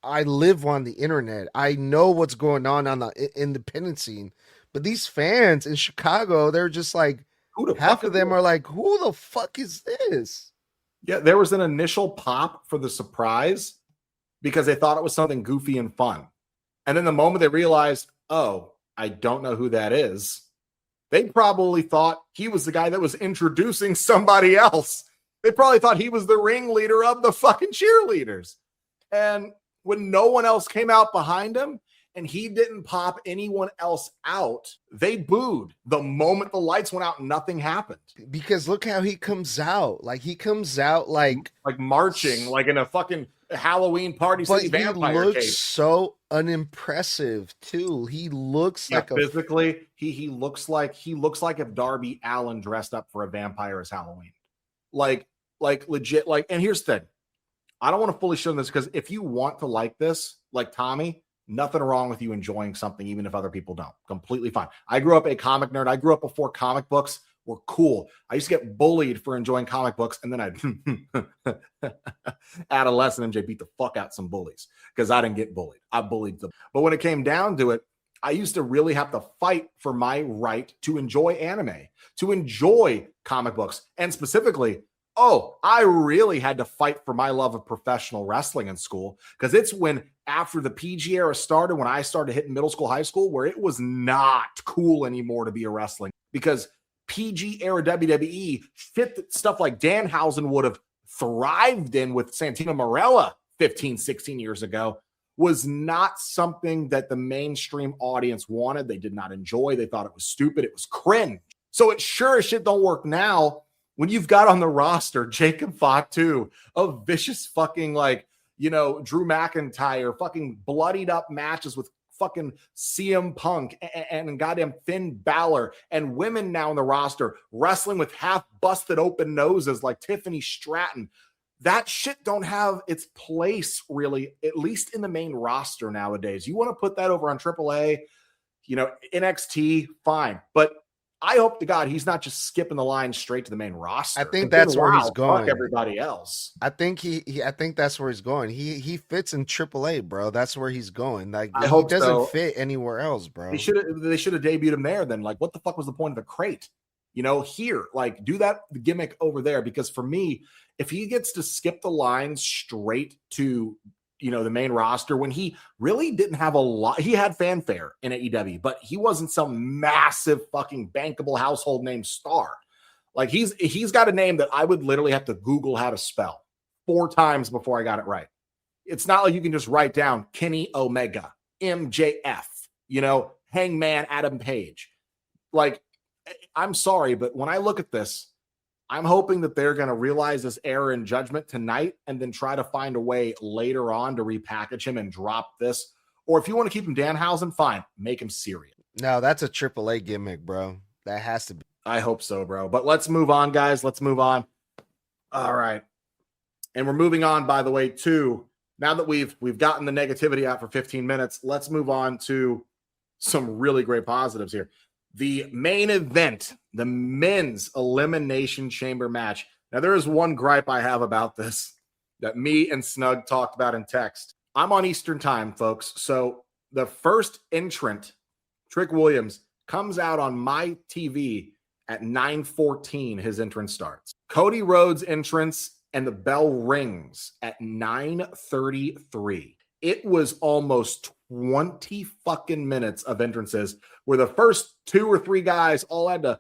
I live on the internet. I know what's going on the independent scene. But these fans in Chicago, they're just like, half of them are like, who the fuck is this? Yeah, there was an initial pop for the surprise because they thought it was something goofy and fun. And then the moment they realized, oh, I don't know who that is, they probably thought he was the guy that was introducing somebody else. They probably thought he was the ringleader of the fucking cheerleaders. And when no one else came out behind him and he didn't pop anyone else out, they booed the moment the lights went out and nothing happened. Because look how he comes out. Like, he comes out like marching, like in a fucking Halloween party. But he looks so unimpressive too. He looks like physically, he looks like if Darby Allin dressed up for a vampire as Halloween. Like legit, like, and here's the thing. I don't want to fully show this because if you want to like this, like Tommy, nothing wrong with you enjoying something, even if other people don't. Completely fine. I grew up a comic nerd. I grew up before comic books were cool. I used to get bullied for enjoying comic books, and then I'd adolescent MJ beat the fuck out some bullies because I didn't get bullied. I bullied them. But when it came down to it, I used to really have to fight for my right to enjoy anime, to enjoy comic books, and specifically, I really had to fight for my love of professional wrestling in school because it's when after the PG era started, when I started hitting middle school, high school, where it was not cool anymore to be a wrestling because PG era WWE shit that stuff like Danhausen would have thrived in with Santino Marella 15, 16 years ago was not something that the mainstream audience wanted. They did not enjoy. They thought it was stupid. It was cringe. So it sure as shit don't work now when you've got on the roster Jacob Fatu, a vicious fucking Drew McIntyre, fucking bloodied up matches with fucking CM Punk and goddamn Finn Balor, and women now in the roster wrestling with half busted open noses like Tiffany Stratton. That shit don't have its place really, at least in the main roster nowadays. You want to put that over on AAA, NXT, fine. But I hope to God he's not just skipping the line straight to the main roster. I think that's where he's going. Fuck everybody else. I think I think that's where he's going. He fits in AAA, bro. That's where he's going. Like, he doesn't fit anywhere else, bro. They should have debuted him there. Then, like, what the fuck was the point of the crate? Here, like, do that gimmick over there. Because for me, if he gets to skip the line straight to the main roster when he really didn't have a lot. He had fanfare in AEW, but he wasn't some massive fucking bankable household name star. Like he's got a name that I would literally have to Google how to spell 4 times before I got it right. It's not like you can just write down Kenny Omega, MJF, Hangman Adam Page. Like, I'm sorry, but when I look at this, I'm hoping that they're going to realize this error in judgment tonight and then try to find a way later on to repackage him and drop this. Or if you want to keep him Danhausen, fine, make him serious. No, that's a AAA gimmick, bro. That has to be. I hope so, bro. But let's move on, guys. Let's move on. All right. And we're moving on, by the way, to now that we've gotten the negativity out for 15 minutes, let's move on to some really great positives here. The main event, the men's Elimination Chamber match. Now, there is one gripe I have about this that me and Snug talked about in text. I'm on Eastern time, folks. So the first entrant, Trick Williams, comes out on my TV at 9:14. His entrance starts. Cody Rhodes' entrance and the bell rings at 9:33. It was almost 20 fucking minutes of entrances where the first 2 or 3 guys all had to,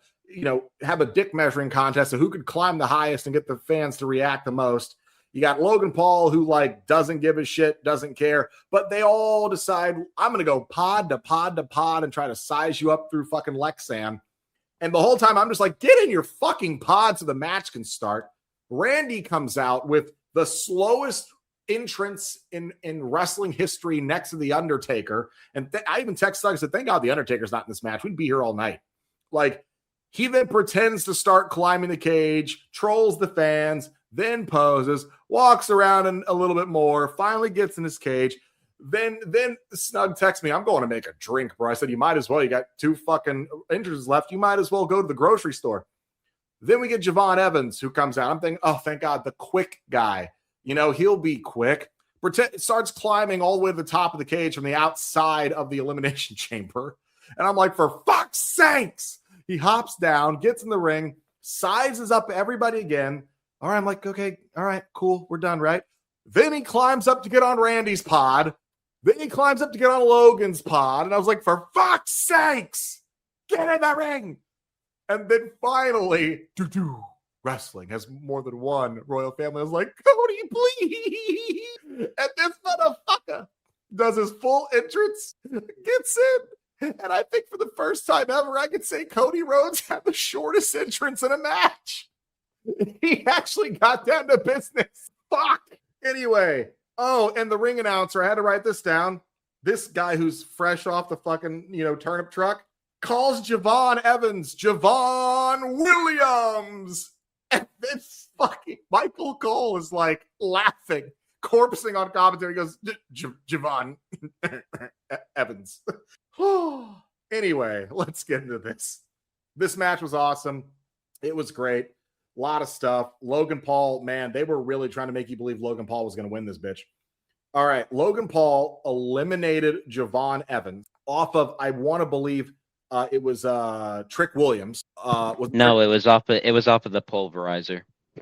have a dick measuring contest of who could climb the highest and get the fans to react the most. You got Logan Paul, who doesn't give a shit, doesn't care, but they all decide, I'm going to go pod to pod to pod and try to size you up through fucking Lexan. And the whole time I'm just like, get in your fucking pod so the match can start. Randy comes out with the slowest entrance in wrestling history next to The Undertaker. And I even text Doug and said, thank God The Undertaker's not in this match. We'd be here all night. He then pretends to start climbing the cage, trolls the fans, then poses, walks around a little bit more, finally gets in his cage. Then Snug texts me, I'm going to make a drink, bro. I said, you might as well. You got 2 fucking entrances left. You might as well go to the grocery store. Then we get Javon Evans, who comes out. I'm thinking, oh, thank God, the quick guy. He'll be quick. Starts climbing all the way to the top of the cage from the outside of the Elimination Chamber. And I'm like, for fuck's sakes. He hops down, gets in the ring, sizes up everybody again. All right, I'm like, okay, all right, cool, we're done, right? Then he climbs up to get on Randy's pod. Then he climbs up to get on Logan's pod. And I was like, for fuck's sakes, get in the ring. And then finally, wrestling has more than one royal family. I was like, Cody, please. And this motherfucker does his full entrance, gets in. And I think for the first time ever, I could say Cody Rhodes had the shortest entrance in a match. He actually got down to business. Fuck. Anyway. Oh, and the ring announcer, I had to write this down. This guy who's fresh off the fucking, turnip truck calls Javon Evans, Javon Williams. And then fucking Michael Cole is laughing, corpsing on commentary. He goes, Javon Evans. Anyway, let's get into this. This match was awesome. It was great. A lot of stuff. Logan Paul, man, they were really trying to make you believe Logan Paul was going to win this bitch. All right, Logan Paul eliminated Javon Evans off of, I want to believe, it was Trick Williams. It was off of the pulverizer.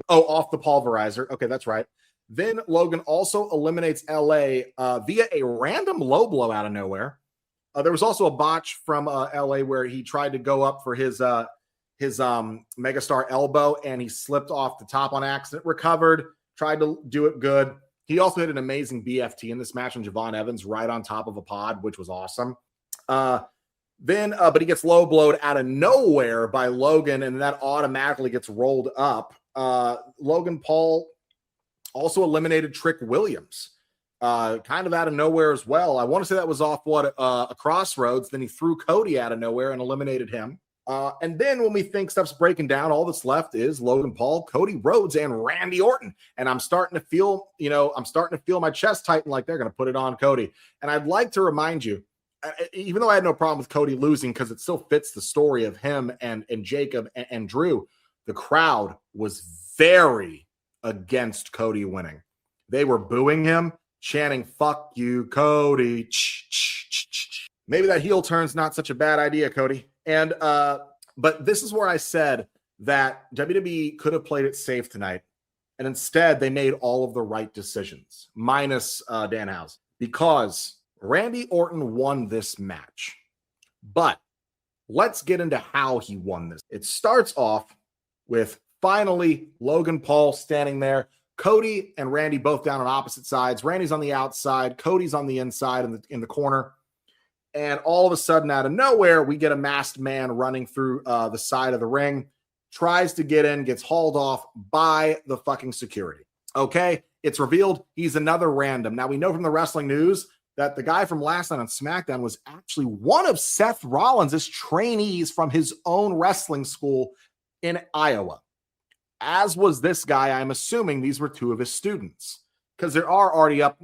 Oh, off the pulverizer. Okay, that's right. Then Logan also eliminates LA via a random low blow out of nowhere. There was also a botch from LA where he tried to go up for his megastar elbow and he slipped off the top on accident, recovered, tried to do it good. He also hit an amazing BFT in this match on Javon Evans right on top of a pod, which was awesome. But he gets low blowed out of nowhere by Logan, and that automatically gets rolled up. Logan Paul also eliminated Trick Williams, kind of out of nowhere as well. I want to say that was off a Crossroads. Then he threw Cody out of nowhere and eliminated him. And then when we think stuff's breaking down, all that's left is Logan Paul, Cody Rhodes, and Randy Orton. And I'm starting to feel, my chest tighten like they're going to put it on Cody. And I'd like to remind you, even though I had no problem with Cody losing because it still fits the story of him and Jacob and Drew, the crowd was very against Cody winning. They were booing him, chanting, fuck you, Cody. Maybe that heel turn's not such a bad idea, Cody. And but this is where I said that WWE could have played it safe tonight. And instead, they made all of the right decisions, minus Danhausen, because Randy Orton won this match. But let's get into how he won this. It starts off with finally Logan Paul standing there, Cody and Randy both down on opposite sides. Randy's on the outside, Cody's on the inside in the corner. And all of a sudden, out of nowhere, we get a masked man running through the side of the ring, tries to get in, gets hauled off by the fucking security. Okay, it's revealed he's another random. Now, we know from the wrestling news that the guy from last night on SmackDown was actually one of Seth Rollins' trainees from his own wrestling school in Iowa. As was this guy. I'm assuming these were two of his students, because there are already up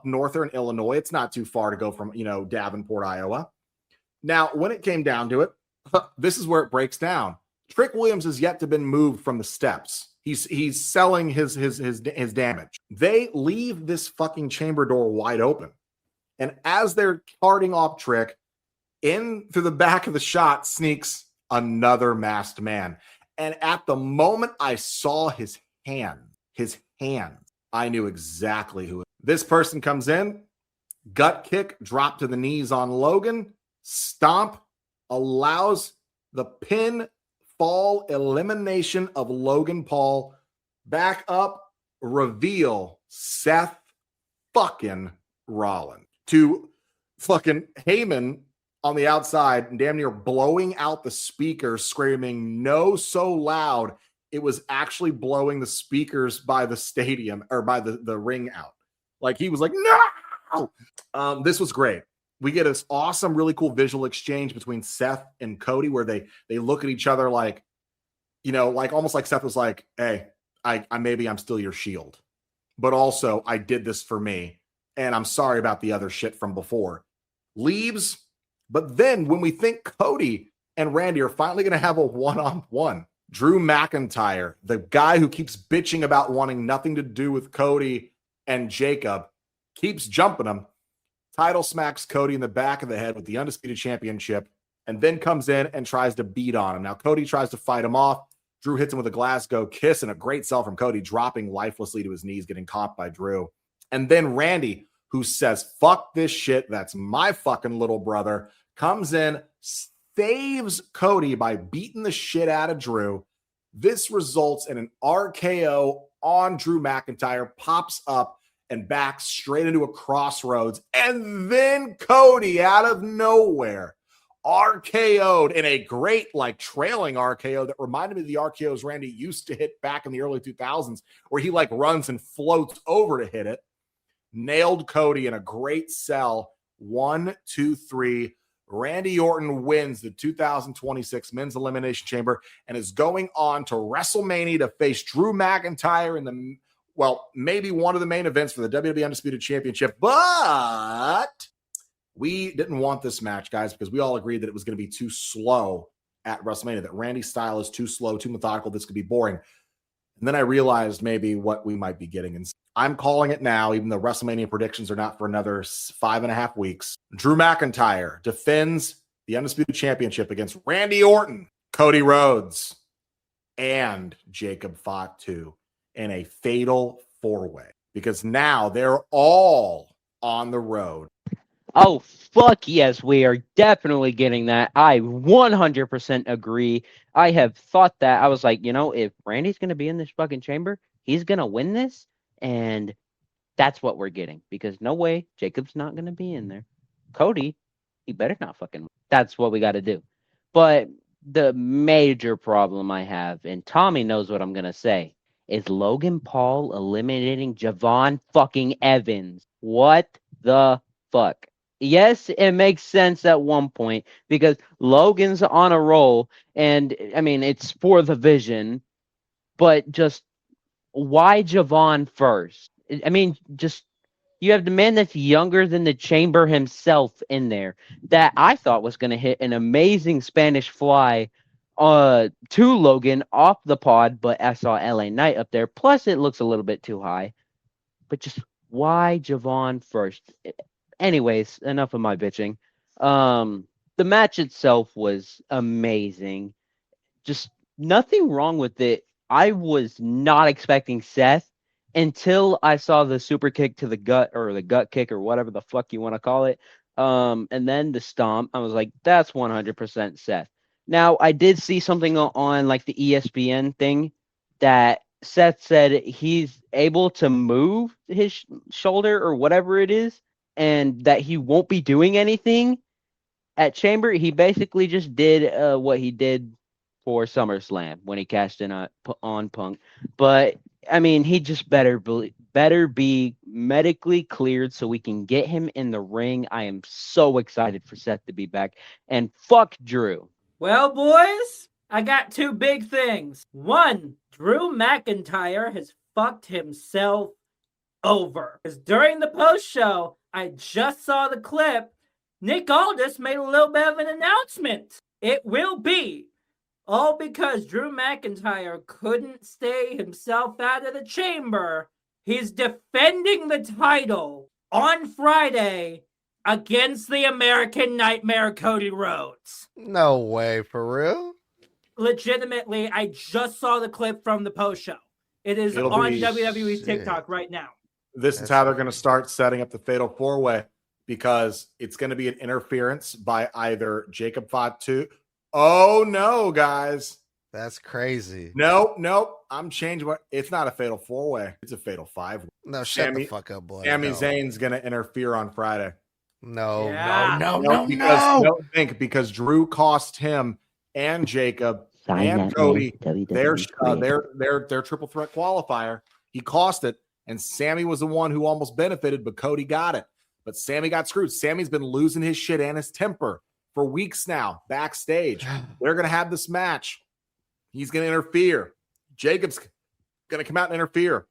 north or in Illinois. It's not too far to go from, Davenport, Iowa. Now, when it came down to it, this is where it breaks down. Trick Williams has yet to been moved from the steps. He's selling his damage. They leave this fucking chamber door wide open. And as they're carting off Trick, in through the back of the shot sneaks another masked man. And at the moment I saw his hand, I knew exactly who. This person comes in, gut kick, drop to the knees on Logan, stomp, allows the pin fall elimination of Logan Paul. Back up, reveal Seth fucking Rollins to fucking Heyman on the outside and damn near blowing out the speakers, screaming no so loud it was actually blowing the speakers by the stadium or by the ring out. Like, he was like, no! This was great. We get this awesome, really cool visual exchange between Seth and Cody where they look at each other like, like almost like Seth was like, hey, I'm still your shield, but also I did this for me and I'm sorry about the other shit from before. Leaves. But then when we think Cody and Randy are finally going to have a one-on-one, Drew McIntyre, the guy who keeps bitching about wanting nothing to do with Cody and Jacob, keeps jumping him. Title smacks Cody in the back of the head with the Undisputed Championship, and then comes in and tries to beat on him. Now, Cody tries to fight him off. Drew hits him with a Glasgow kiss and a great sell from Cody, dropping lifelessly to his knees, getting caught by Drew. And then Randy, who says, fuck this shit, that's my fucking little brother, comes in, saves Cody by beating the shit out of Drew. This results in an RKO on Drew McIntyre, pops up and backs straight into a crossroads. And then Cody, out of nowhere, RKO'd in a great, trailing RKO that reminded me of the RKOs Randy used to hit back in the early 2000s, where he, runs and floats over to hit it. Nailed Cody in a great sell. 1, 2, 3. Randy Orton wins the 2026 Men's Elimination Chamber and is going on to WrestleMania to face Drew McIntyre in maybe one of the main events for the WWE Undisputed Championship. But we didn't want this match, guys, because we all agreed that it was going to be too slow at WrestleMania, that Randy's style is too slow, too methodical. This could be boring. And then I realized maybe what we might be getting. And I'm calling it now, even though WrestleMania predictions are not for another 5.5 weeks. Drew McIntyre defends the Undisputed Championship against Randy Orton, Cody Rhodes, and Jacob Fatu in a fatal 4-way. Because now they're all on the road. Oh, fuck yes, we are definitely getting that. I 100% agree. I have thought that. I was like, if Randy's going to be in this fucking chamber, he's going to win this. And that's what we're getting. Because no way, Jacob's not going to be in there. Cody, he better not fucking win. That's what we got to do. But the major problem I have, and Tommy knows what I'm going to say, is Logan Paul eliminating Javon fucking Evans. What the fuck? Yes, it makes sense at one point because Logan's on a roll and it's for the vision, but just why Javon first? You have the man that's younger than the Chamber himself in there that I thought was going to hit an amazing Spanish fly to Logan off the pod, but I saw LA Knight up there. Plus, it looks a little bit too high, but just why Javon first? Anyways, enough of my bitching. The match itself was amazing. Just nothing wrong with it. I was not expecting Seth until I saw the super kick to the gut or the gut kick or whatever the fuck you want to call it. And then the stomp. I was like, that's 100% Seth. Now, I did see something on the ESPN thing that Seth said he's able to move his shoulder or whatever it is, and that he won't be doing anything at Chamber, he basically just did what he did for SummerSlam when he cashed in on Punk. But I mean, he just better be medically cleared so we can get him in the ring. I am so excited for Seth to be back. And fuck Drew. Well, boys, I got two big things. One, Drew McIntyre has fucked himself over. Because during the post show, I just saw the clip. Nick Aldis made a little bit of an announcement. It will be all because Drew McIntyre couldn't stay himself out of the chamber. He's defending the title on Friday against the American Nightmare Cody Rhodes. No way, for real? Legitimately, I just saw the clip from the post show. It is It'll on be- WWE's TikTok right now. This is how they're going to start setting up the Fatal 4-Way, because it's going to be an interference by either Jacob Fatu. Oh, no, guys. That's crazy. Nope. I'm changing. It's not a Fatal 4-Way. It's a Fatal 5-Way. No, shut the fuck up, boy. Sami No. Zayn's going to interfere on Friday. No, Yeah. no. Because Drew cost him and Jacob Sign and that Cody man, WWE. their triple threat qualifier. He cost it, and Sami was the one who almost benefited, but Cody got it. But Sami got screwed. Sami's been losing his shit and his temper for weeks now backstage. They're going to have this match. He's going to interfere. Jacob's going to come out and interfere.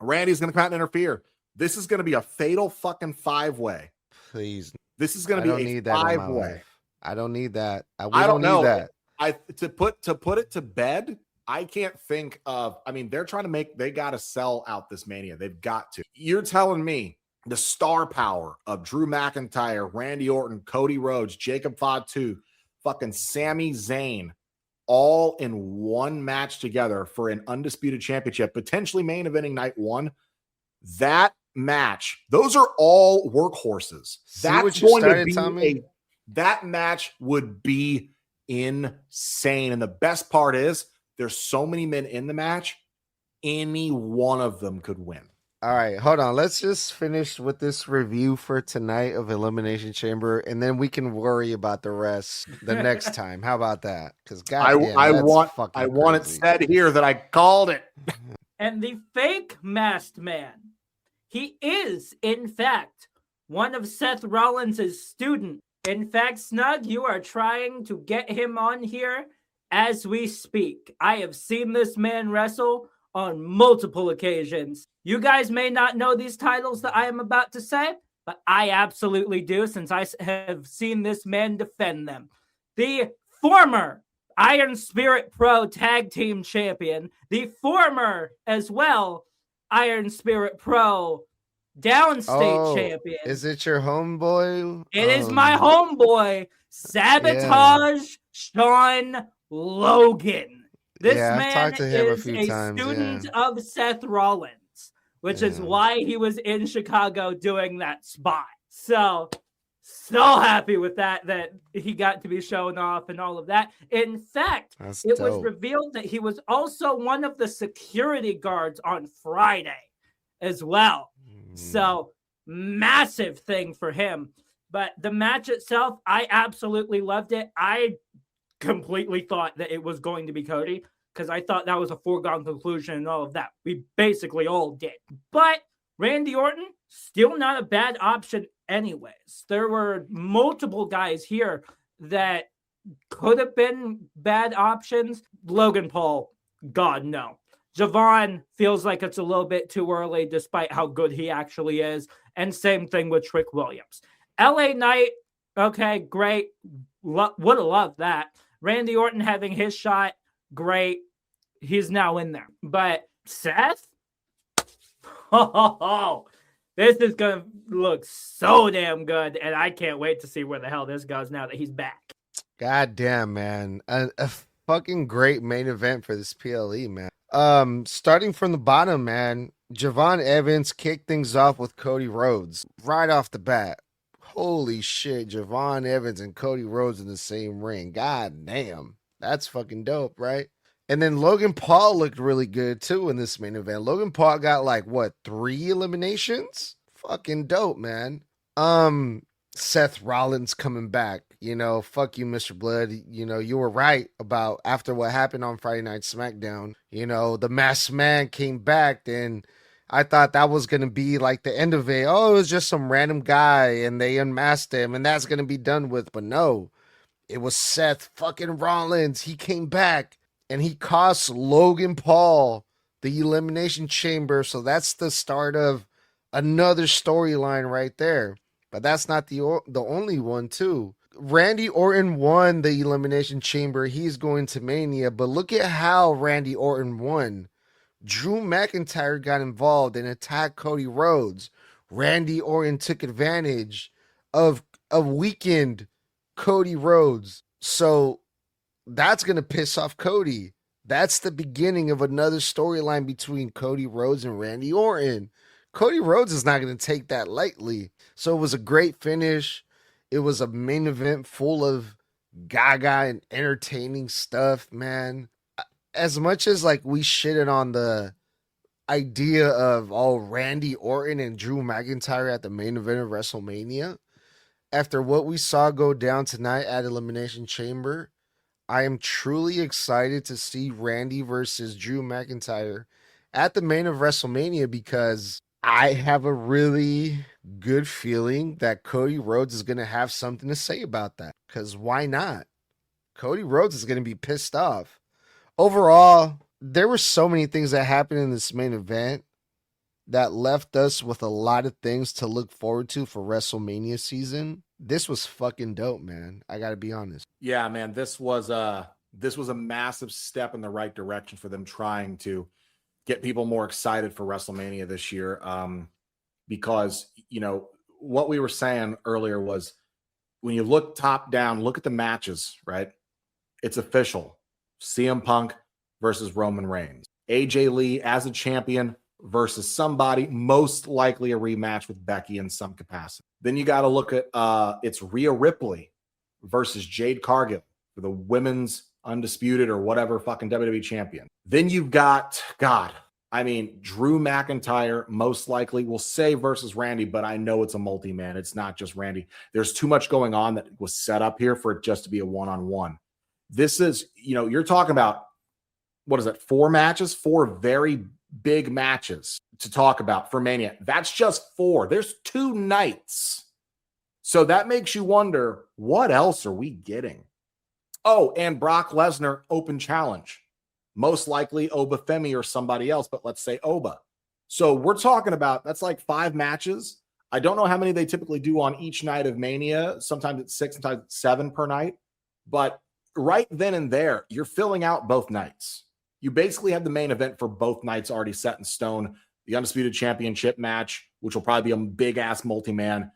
Randy's going to come out and interfere. This is going to be a fatal fucking 5-way. Please. This is going I to don't be a need that in my 5-way. life. I don't need that. We I don't know. need that. To put it to bed, I can't think of. I mean, they're trying to they got to sell out this Mania. They've got to. You're telling me the star power of Drew McIntyre, Randy Orton, Cody Rhodes, Jacob Fatu, fucking Sami Zayn, all in one match together for an undisputed championship, potentially main eventing night one. That match, those are all workhorses. That's going to be that match would be insane. And the best part is there's so many men in the match, any one of them could win. All right, hold on. Let's just finish with this review for tonight of Elimination Chamber, and then we can worry about the rest the next time. How about that? Because I want it said here that I called it. And the fake masked man, he is, in fact, one of Seth Rollins' students. In fact, Snug, you are trying to get him on here as we speak. I have seen this man wrestle on multiple occasions. You guys may not know these titles that I am about to say, but I absolutely do, since I have seen this man defend them. The former Iron Spirit Pro Tag Team Champion, the former, as well, Iron Spirit Pro Downstate Champion. Is it your homeboy? It is my homeboy, Sabotage Sean Logan. This man is a student of Seth Rollins, which is why he was in Chicago doing that spot. So happy with that he got to be shown off and all of that. In fact, it was revealed that he was also one of the security guards on Friday as well. So massive thing for him. But the match itself, I absolutely loved it. I completely thought that it was going to be Cody, because I thought that was a foregone conclusion and all of that. We basically all did. But Randy Orton, still not a bad option anyways. There were multiple guys here that could have been bad options. Logan Paul, God, no. Javon feels like it's a little bit too early, despite how good he actually is. And same thing with Trick Williams. LA Knight, okay, great. Would have loved that. Randy Orton having his shot, great. He's now in there. But Seth? This is going to look so damn good. And I can't wait to see where the hell this goes now that he's back. God damn, man. A fucking great main event for this PLE, man. Starting from the bottom, man, Javon Evans kicked things off with Cody Rhodes right off the bat. Holy shit, Javon Evans and Cody Rhodes in the same ring. God damn. That's fucking dope, right? And then Logan Paul looked really good too in this main event. Logan Paul got 3 eliminations? Fucking dope, man. Seth Rollins coming back. fuck you, Mr. Blood. You were right about after what happened on Friday Night SmackDown. The masked man came back, and I thought that was going to be like the end of it. Oh, it was just some random guy, and they unmasked him, and that's going to be done with. But no, it was Seth fucking Rollins. He came back, and he cost Logan Paul the Elimination Chamber. So that's the start of another storyline right there. But that's not the only one, too. Randy Orton won the Elimination Chamber. He's going to Mania. But look at how Randy Orton won. Drew McIntyre got involved and attacked Cody Rhodes. Randy Orton took advantage of weakened Cody Rhodes. So that's going to piss off Cody. That's the beginning of another storyline between Cody Rhodes and Randy Orton. Cody Rhodes is not going to take that lightly. So it was a great finish. It was a main event full of gaga and entertaining stuff, man. As much as like we shitted on the idea of Randy Orton and Drew McIntyre at the main event of WrestleMania, after what we saw go down tonight at Elimination Chamber, I am truly excited to see Randy versus Drew McIntyre at the main of WrestleMania because I have a really good feeling that Cody Rhodes is going to have something to say about that. Because why not? Cody Rhodes is going to be pissed off. Overall, there were so many things that happened in this main event that left us with a lot of things to look forward to for WrestleMania season. This was fucking dope, man. I got to be honest. Yeah, man, this was a massive step in the right direction for them trying to get people more excited for WrestleMania this year. Because, what we were saying earlier was when you look top down, look at the matches, right? It's official. CM Punk versus Roman Reigns. AJ Lee as a champion versus somebody, most likely a rematch with Becky in some capacity. Then you got to look at it's Rhea Ripley versus Jade Cargill for the women's undisputed or whatever fucking WWE champion. Then you've got, Drew McIntyre most likely will say versus Randy, but I know it's a multi-man. It's not just Randy. There's too much going on that was set up here for it just to be a one-on-one. This is, you're talking about, 4 matches? 4 very big matches to talk about for Mania. That's just 4. There's 2 nights. So that makes you wonder, what else are we getting? Oh, and Brock Lesnar open challenge. Most likely Oba Femi or somebody else, but let's say Oba. So we're talking about, that's like 5 matches. I don't know how many they typically do on each night of Mania. Sometimes it's 6, sometimes it's 7 per night. But right then and there, you're filling out both nights. You basically have the main event for both nights already set in stone. The Undisputed Championship match, which will probably be a big-ass multi-man.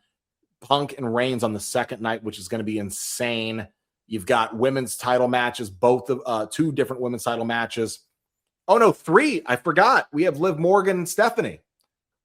Punk and Reigns on the second night, which is going to be insane. You've got women's title matches, both of 2 different women's title matches. Oh, no, 3. I forgot. We have Liv Morgan and Stephanie.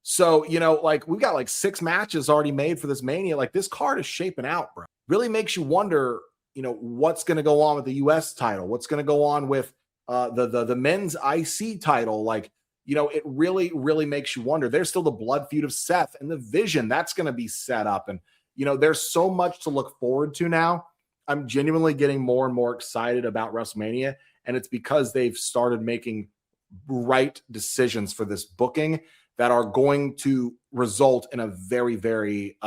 So, we've got 6 matches already made for this Mania. This card is shaping out, bro. Really makes you wonder, what's going to go on with the U.S. title? What's going to go on with the men's IC title? It really, really makes you wonder. There's still the blood feud of Seth and the Vision. That's going to be set up. And, there's so much to look forward to now. I'm genuinely getting more and more excited about WrestleMania. And it's because they've started making right decisions for this booking that are going to result in a very, very,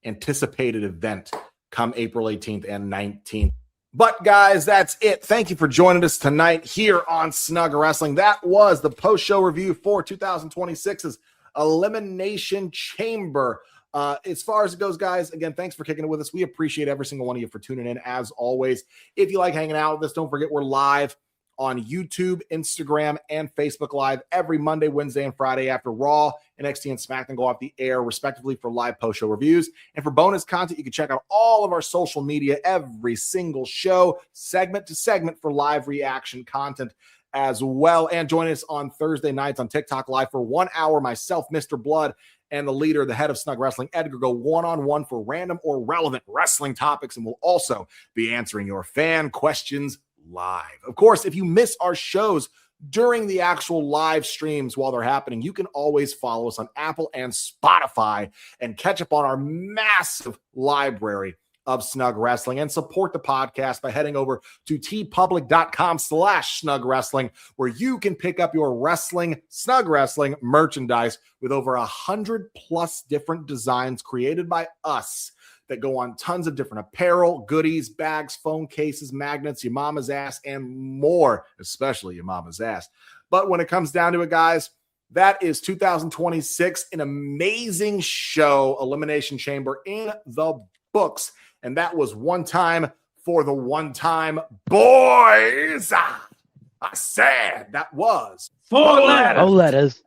anticipated event come April 18th and 19th. But guys, that's it. Thank you for joining us tonight here on Snug Wrestling. That was the post-show review for 2026's Elimination Chamber. As far as it goes, guys, again, thanks for kicking it with us. We appreciate every single one of you for tuning in, as always. If you like hanging out with us, don't forget we're live on YouTube, Instagram, and Facebook Live every Monday, Wednesday, and Friday after Raw, NXT, and SmackDown go off the air, respectively, for live post-show reviews. And for bonus content, you can check out all of our social media, every single show, segment to segment, for live reaction content as well. And join us on Thursday nights on TikTok Live for 1 hour. Myself, Mr. Blood, and the leader, the head of Snug Wrestling, Edgar, go one-on-one for random or relevant wrestling topics, and we'll also be answering your fan questions live. Of course, if you miss our shows during the actual live streams while they're happening, you can always follow us on Apple and Spotify and catch up on our massive library of Snug Wrestling, and support the podcast by heading over to tpublic.com/Snug Wrestling, where you can pick up your Snug Wrestling merchandise with over 100+ different designs created by us that go on tons of different apparel, goodies, bags, phone cases, magnets, your mama's ass, and more, especially your mama's ass. But when it comes down to it, guys, that is 2026, an amazing show, Elimination Chamber in the books. And that was one time for the one time boys. I said that was 4 letters. Oh, letters.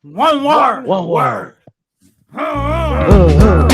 One word. One word. word.